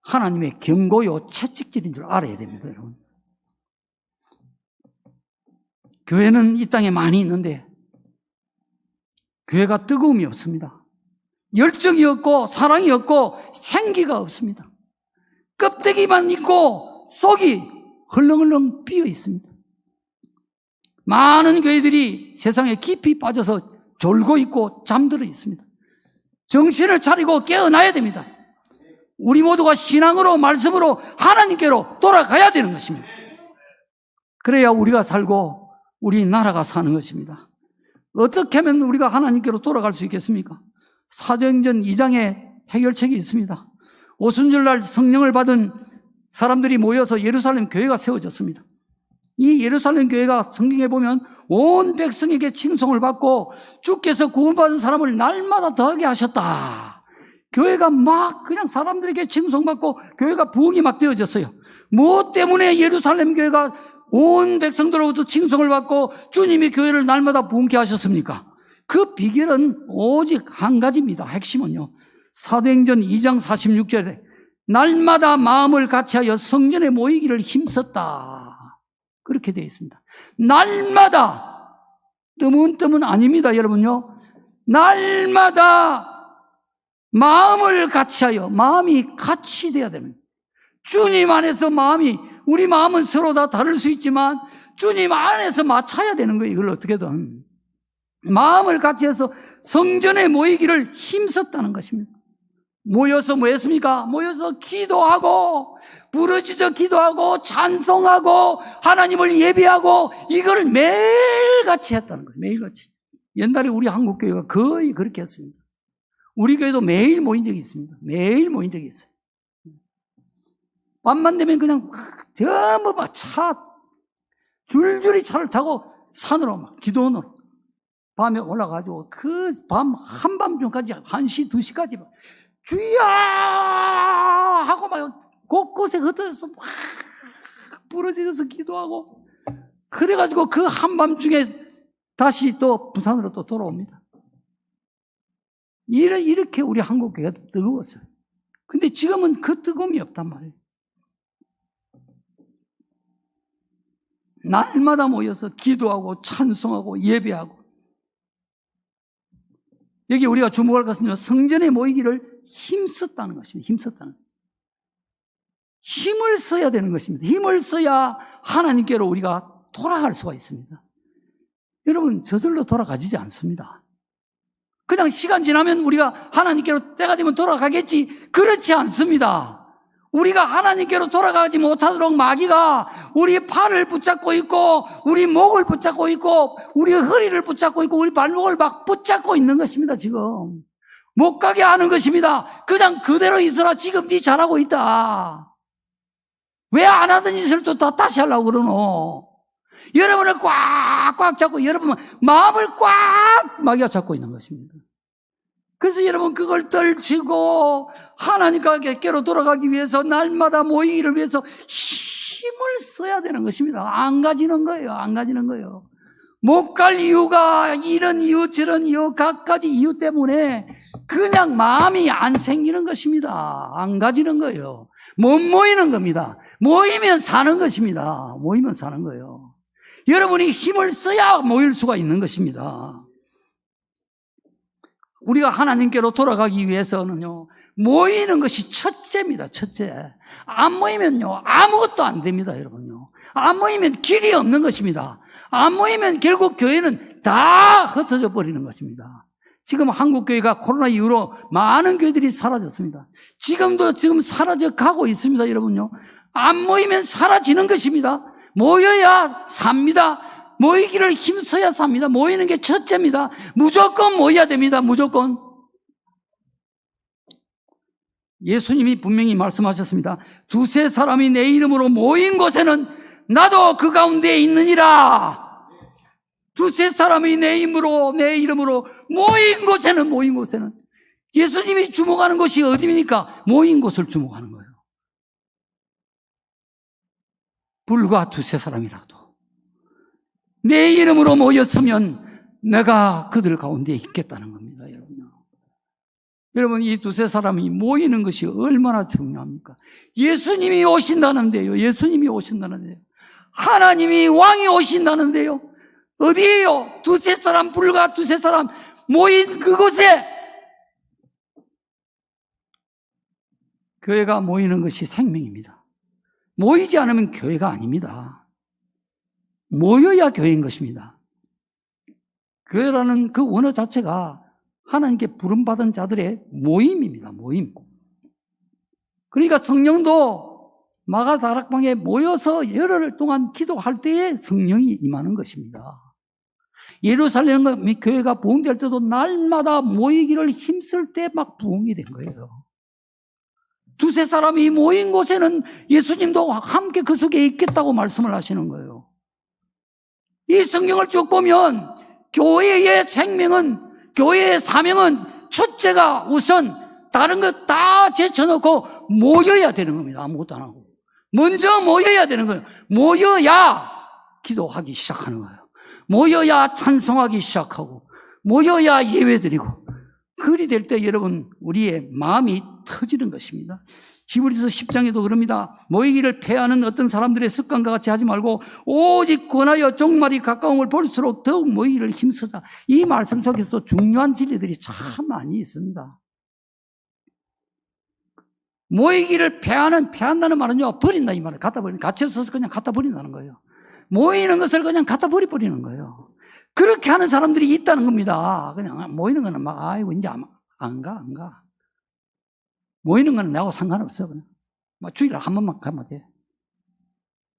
하나님의 경고요 채찍질인 줄 알아야 됩니다, 여러분. 교회는 이 땅에 많이 있는데 교회가 뜨거움이 없습니다. 열정이 없고 사랑이 없고 생기가 없습니다. 껍데기만 있고 속이 헐렁헐렁 비어 있습니다. 많은 교회들이 세상에 깊이 빠져서 졸고 있고 잠들어 있습니다. 정신을 차리고 깨어나야 됩니다. 우리 모두가 신앙으로 말씀으로 하나님께로 돌아가야 되는 것입니다. 그래야 우리가 살고 우리 나라가 사는 것입니다. 어떻게 하면 우리가 하나님께로 돌아갈 수 있겠습니까? 사도행전 2장에 해결책이 있습니다. 오순절날 성령을 받은 사람들이 모여서 예루살렘 교회가 세워졌습니다. 이 예루살렘 교회가 성경에 보면 온 백성에게 칭송을 받고 주께서 구원받은 사람을 날마다 더하게 하셨다. 교회가 막 그냥 사람들에게 칭송받고 교회가 부흥이 막 되어졌어요. 무엇 때문에 예루살렘 교회가 온 백성들로부터 칭송을 받고 주님이 교회를 날마다 부흥케 하셨습니까? 그 비결은 오직 한 가지입니다. 핵심은요. 사도행전 2장 46절에 날마다 마음을 같이하여 성전에 모이기를 힘썼다. 그렇게 되어 있습니다. 날마다 뜨문뜨문 아닙니다, 여러분요. 날마다 마음을 같이하여 마음이 같이 돼야 됩니다. 주님 안에서 마음이 우리 마음은 서로 다 다를 수 있지만 주님 안에서 맞춰야 되는 거예요. 이걸 어떻게든 마음을 같이 해서 성전에 모이기를 힘썼다는 것입니다. 모여서 뭐 했습니까? 모여서 기도하고 부르짖어 기도하고 찬송하고 하나님을 예배하고 이걸 매일같이 했다는 거예요. 매일같이. 옛날에 우리 한국교회가 거의 그렇게 했습니다. 우리 교회도 매일 모인 적이 있습니다. 매일 모인 적이 있어요. 밤만 되면 그냥 전부 막 줄줄이 차를 타고 산으로 막 기도원으로 밤에 올라가지고 그 밤 한밤중까지 1시, 2시까지 막 주여 하고 막 곳곳에 흩어져서 막 부러져서 기도하고 그래가지고 그 한밤중에 다시 또 부산으로 또 돌아옵니다. 이렇게 우리 한국교회가 뜨거웠어요. 근데 지금은 그 뜨거움이 없단 말이에요. 날마다 모여서 기도하고 찬송하고 예배하고 여기 우리가 주목할 것은 성전에 모이기를 힘썼다는 것입니다. 힘썼다는 것. 힘을 써야 되는 것입니다. 힘을 써야 하나님께로 우리가 돌아갈 수가 있습니다. 여러분 저절로 돌아가지지 않습니다. 그냥 시간 지나면 우리가 하나님께로 때가 되면 돌아가겠지 그렇지 않습니다. 우리가 하나님께로 돌아가지 못하도록 마귀가 우리 팔을 붙잡고 있고 우리 목을 붙잡고 있고 우리 허리를 붙잡고 있고 우리 발목을 막 붙잡고 있는 것입니다. 지금 못 가게 하는 것입니다. 그냥 그대로 있어라. 지금 네 잘하고 있다. 왜 안 하던 짓을 또 다시 하려고 그러노? 여러분을 꽉꽉 잡고 여러분 마음을 꽉 마귀가 잡고 있는 것입니다. 그래서 여러분 그걸 떨치고 하나님께로 돌아가기 위해서 날마다 모이기를 위해서 힘을 써야 되는 것입니다. 안 가지는 거예요. 안 가지는 거예요. 못 갈 이유가 이런 이유 저런 이유 각가지 이유 때문에 그냥 마음이 안 생기는 것입니다. 안 가지는 거예요. 못 모이는 겁니다. 모이면 사는 것입니다. 모이면 사는 거예요. 여러분이 힘을 써야 모일 수가 있는 것입니다. 우리가 하나님께로 돌아가기 위해서는요, 모이는 것이 첫째입니다. 첫째. 안 모이면요, 아무것도 안 됩니다, 여러분요. 안 모이면 길이 없는 것입니다. 안 모이면 결국 교회는 다 흩어져 버리는 것입니다. 지금 한국 교회가 코로나 이후로 많은 교회들이 사라졌습니다. 지금 사라져 가고 있습니다, 여러분요. 안 모이면 사라지는 것입니다. 모여야 삽니다. 모이기를 힘써야 삽니다. 모이는 게 첫째입니다. 무조건 모여야 됩니다. 무조건. 예수님이 분명히 말씀하셨습니다. 두세 사람이 내 이름으로 모인 곳에는 나도 그 가운데 있느니라. 두세 사람이 내 이름으로 모인 곳에는 예수님이 주목하는 것이 어디입니까? 모인 곳을 주목하는 거예요. 불과 두세 사람이라도 내 이름으로 모였으면 내가 그들 가운데 있겠다는 겁니다, 여러분. 여러분, 이 두세 사람이 모이는 것이 얼마나 중요합니까? 예수님이 오신다는데요. 예수님이 오신다는데요. 하나님이 왕이 오신다는데요. 어디에요? 두세 사람, 불과 두세 사람 모인 그곳에 교회가 모이는 것이 생명입니다. 모이지 않으면 교회가 아닙니다. 모여야 교회인 것입니다. 교회라는 그 원어 자체가 하나님께 부름받은 자들의 모임입니다. 모임. 그러니까 성령도 마가다락방에 모여서 열흘 동안 기도할 때에 성령이 임하는 것입니다. 예루살렘 교회가 부흥될 때도 날마다 모이기를 힘쓸 때 막 부흥이 된 거예요. 두세 사람이 모인 곳에는 예수님도 함께 그 속에 있겠다고 말씀을 하시는 거예요. 이 성경을 쭉 보면 교회의 생명은, 교회의 사명은 첫째가 우선 다른 것 다 제쳐놓고 모여야 되는 겁니다. 아무것도 안 하고. 먼저 모여야 되는 거예요. 모여야 기도하기 시작하는 거예요. 모여야 찬송하기 시작하고, 모여야 예배드리고, 그리 될 때 여러분, 우리의 마음이 터지는 것입니다. 히브리서 10장에도 그럽니다. 모이기를 패하는 어떤 사람들의 습관과 같이 하지 말고 오직 권하여 종말이 가까움을 볼수록 더욱 모이기를 힘쓰자. 이 말씀 속에서 중요한 진리들이 참 많이 있습니다. 모이기를 패한다는 말은요, 버린다 이 말을. 갖다 버리는, 가치 없어서 그냥 갖다 버린다는 거예요. 모이는 것을 그냥 갖다 버리는 거예요. 그렇게 하는 사람들이 있다는 겁니다. 그냥 모이는 거는 막, 아이고, 이제 안 가. 모이는 거는 나하고 상관없어. 그냥. 막 주일날 한 번만 가면 돼.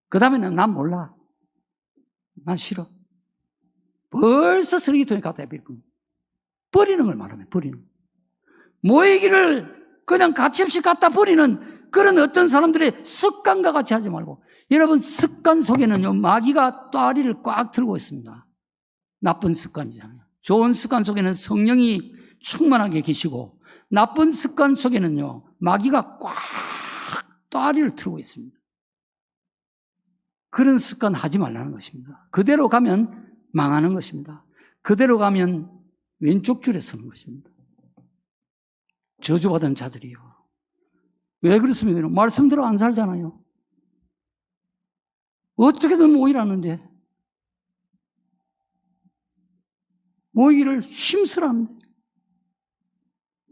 그 다음에는 난 몰라. 난 싫어. 벌써 쓰레기통에 갖다 버리는 거예요. 버리는 걸 말하면, 버리는 거예요. 모이기를 그냥 가치 없이 갖다 버리는 그런 어떤 사람들의 습관과 같이 하지 말고, 여러분, 습관 속에는요, 마귀가 또아리를 꽉 들고 있습니다. 나쁜 습관이잖아요. 좋은 습관 속에는 성령이 충만하게 계시고, 나쁜 습관 속에는요, 마귀가 꽉 또아리를 틀고 있습니다. 그런 습관 하지 말라는 것입니다. 그대로 가면 망하는 것입니다. 그대로 가면 왼쪽 줄에 서는 것입니다. 저주받은 자들이요. 왜 그렇습니까? 말씀대로 안 살잖아요. 어떻게든 모이라는데, 모이기를 힘쓰라는데,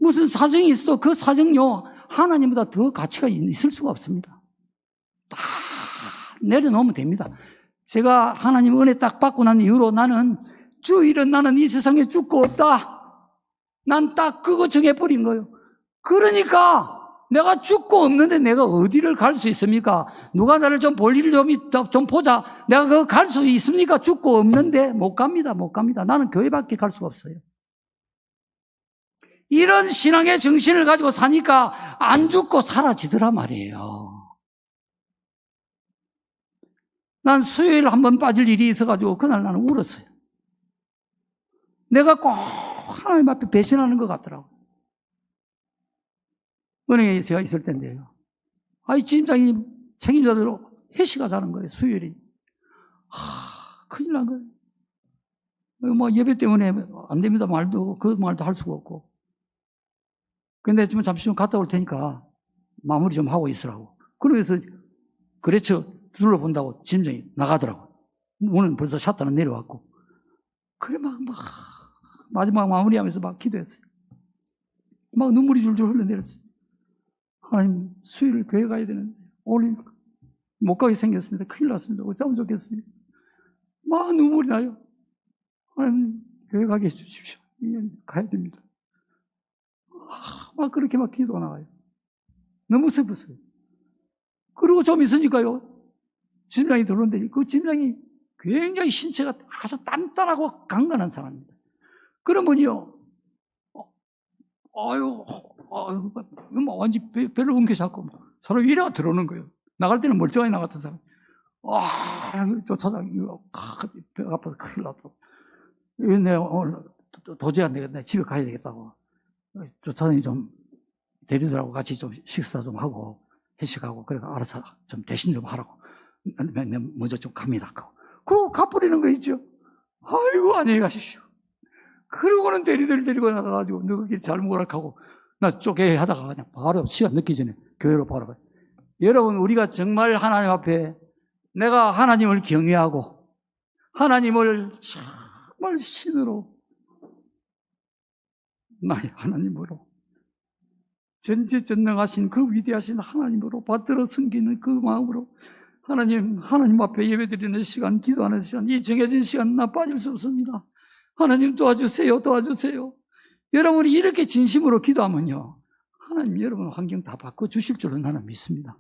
무슨 사정이 있어도 그 사정요, 하나님보다 더 가치가 있을 수가 없습니다. 다 내려놓으면 됩니다. 제가 하나님 은혜 딱 받고 난 이후로 나는 주일은 나는 이 세상에 죽고 없다. 난 딱 그거 정해버린 거예요. 그러니까 내가 죽고 없는데 내가 어디를 갈 수 있습니까? 누가 나를 좀 볼 일을 좀 보자. 내가 그거 갈 수 있습니까? 죽고 없는데 못 갑니다. 나는 교회밖에 갈 수가 없어요. 이런 신앙의 정신을 가지고 사니까 안 죽고 사라지더라 말이에요. 난 수요일 한번 빠질 일이 있어가지고 그날 나는 울었어요. 내가 꼭 하나님 앞에 배신하는 것 같더라고요. 은행에 제가 있을 텐데요. 지점장이 책임자들로 회식하자는 거예요, 수요일이. 큰일 난 거예요. 뭐 예배 때문에 안 됩니다 그 말도 할 수가 없고. 근데 좀 잠시 좀 갔다 올 테니까 마무리 좀 하고 있으라고. 그러면서 그래서 둘러본다고 짐승이 나가더라고. 문은 벌써 샷단은 내려왔고. 그래 막 마지막 마무리하면서 막 기도했어요. 막 눈물이 줄줄 흘러내렸어요. 하나님, 수요일 교회 가야 되는데 오늘 못 가게 생겼습니다. 큰일 났습니다. 어쩌면 좋겠습니까? 막 눈물이 나요. 하나님, 교회 가게 해주십시오. 가야 됩니다. 막 그렇게 막 기도가 나가요. 너무 슬펐어요. 그리고 좀 있으니까요, 집장이 들어오는데 그 집장이 굉장히 신체가 아주 단단하고 강건한 사람입니다. 그러면요, 뭐 완전 배를 엉켜잡고 서로 이래가 들어오는 거예요. 나갈 때는 멀쩡하게 나갔던 사람. 저 차장, 배가 아파서 큰일 났다고. 내가 오늘 도저히 안 되겠다. 집에 가야 되겠다고. 저 차장이 좀 대리들하고 같이 좀 식사 좀 하고 회식하고, 그래 알아서 좀 대신 좀 하라고. 내가 먼저 좀 갑니다. 그러고 가버리는 거 있죠. 아이고, 안녕히 가십시오. 그러고는 대리들 데리고 나가가지고 너희끼리 잘 모락하고 나 쪼개 하다가 그냥 바로 시간 늦기 전에 교회로 바로 가요. 여러분, 우리가 정말 하나님 앞에 내가 하나님을 경외하고 하나님을 정말 신으로 나의 하나님으로 전지전능하신 그 위대하신 하나님으로 받들어 섬기는 그 마음으로 하나님 앞에 예배드리는 시간, 기도하는 시간, 이 정해진 시간 나 빠질 수 없습니다. 하나님 도와주세요. 여러분이 이렇게 진심으로 기도하면요, 하나님 여러분 환경 다 바꿔주실 줄은 나는 믿습니다.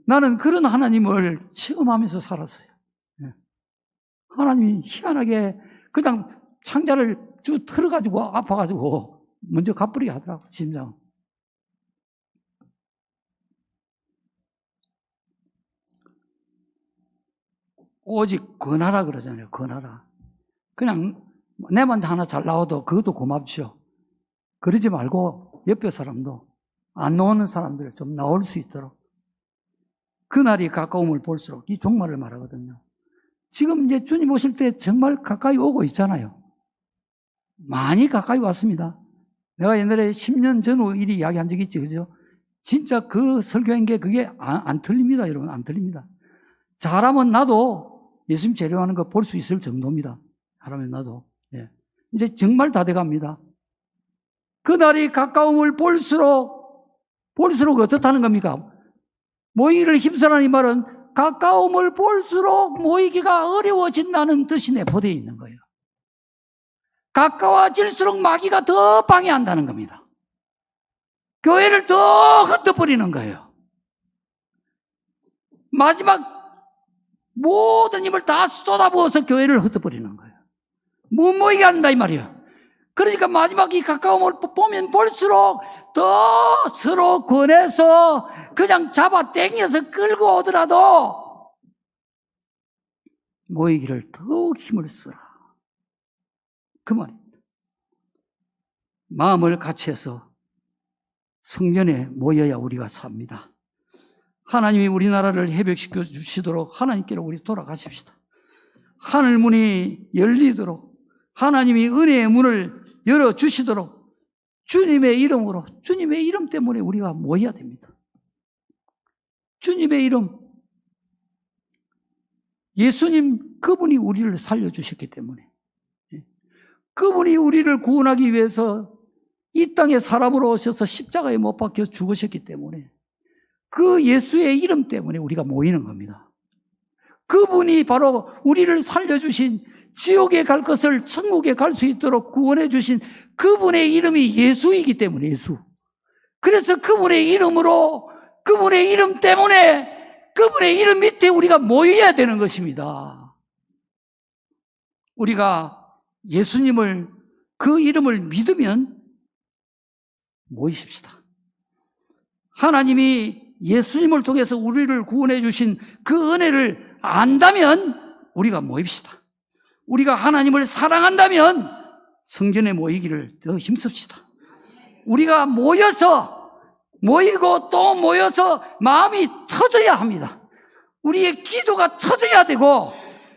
나는 그런 하나님을 체험하면서 살았어요. 하나님이 희한하게 그냥 창자를 쭉 틀어가지고 아파가지고 먼저 가버리게 하더라고, 짐장. 오직 권하라 그러잖아요. 권하라. 그냥 내만 하나 잘 나와도 그것도 고맙죠. 그러지 말고 옆에 사람도, 안 나오는 사람들 좀 나올 수 있도록. 그날이 가까움을 볼수록, 이 종말을 말하거든요. 지금 이제 주님 오실 때 정말 가까이 오고 있잖아요. 많이 가까이 왔습니다. 내가 옛날에 10년 전후 일이 이야기한 적이 있지, 그죠? 진짜 그 설교한 게 그게 안 틀립니다, 여러분. 안 틀립니다. 잘하면 나도 예수님 재림하는 거 볼 수 있을 정도입니다. 잘하면 나도. 예. 이제 정말 다 돼갑니다. 그날이 가까움을 볼수록 어떻다는 겁니까? 모이기를 힘쓰라는 이 말은 가까움을 볼수록 모이기가 어려워진다는 뜻이 내포되어 있는 거예요. 가까워질수록 마귀가 더 방해한다는 겁니다. 교회를 더 흩어버리는 거예요. 마지막 모든 힘을 다 쏟아부어서 교회를 흩어버리는 거예요. 못 모이게 한다 이 말이에요. 그러니까 마지막 이 가까움을 보면 볼수록 더 서로 권해서 그냥 잡아 당겨서 끌고 오더라도 모이기를 더욱 힘을 쓰라. 그 말입니다. 마음을 같이 해서 성전에 모여야 우리가 삽니다. 하나님이 우리나라를 회복시켜 주시도록 하나님께로 우리 돌아가십시다. 하늘 문이 열리도록 하나님이 은혜의 문을 열어주시도록 주님의 이름 때문에 우리가 모여야 됩니다. 주님의 이름, 예수님 그분이 우리를 살려주셨기 때문에, 그분이 우리를 구원하기 위해서 이 땅에 사람으로 오셔서 십자가에 못 박혀 죽으셨기 때문에 그 예수의 이름 때문에 우리가 모이는 겁니다. 그분이 바로 우리를 살려주신, 지옥에 갈 것을 천국에 갈 수 있도록 구원해 주신 그분의 이름이 예수이기 때문에, 예수. 그래서 그분의 이름으로, 그분의 이름 때문에, 그분의 이름 밑에 우리가 모여야 되는 것입니다. 우리가 예수님을, 그 이름을 믿으면 모이십시다. 하나님이 예수님을 통해서 우리를 구원해 주신 그 은혜를 안다면 우리가 모입시다. 우리가 하나님을 사랑한다면 성전에 모이기를 더 힘씁시다. 우리가 모이고 또 모여서 마음이 터져야 합니다. 우리의 기도가 터져야 되고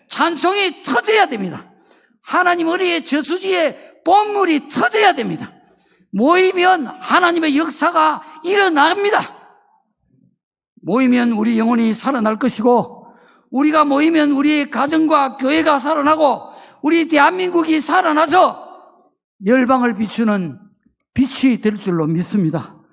찬송이 터져야 됩니다. 하나님 은혜의 저수지에 본물이 터져야 됩니다. 모이면 하나님의 역사가 일어납니다. 모이면 우리 영혼이 살아날 것이고, 우리가 모이면 우리의 가정과 교회가 살아나고, 우리 대한민국이 살아나서 열방을 비추는 빛이 될 줄로 믿습니다.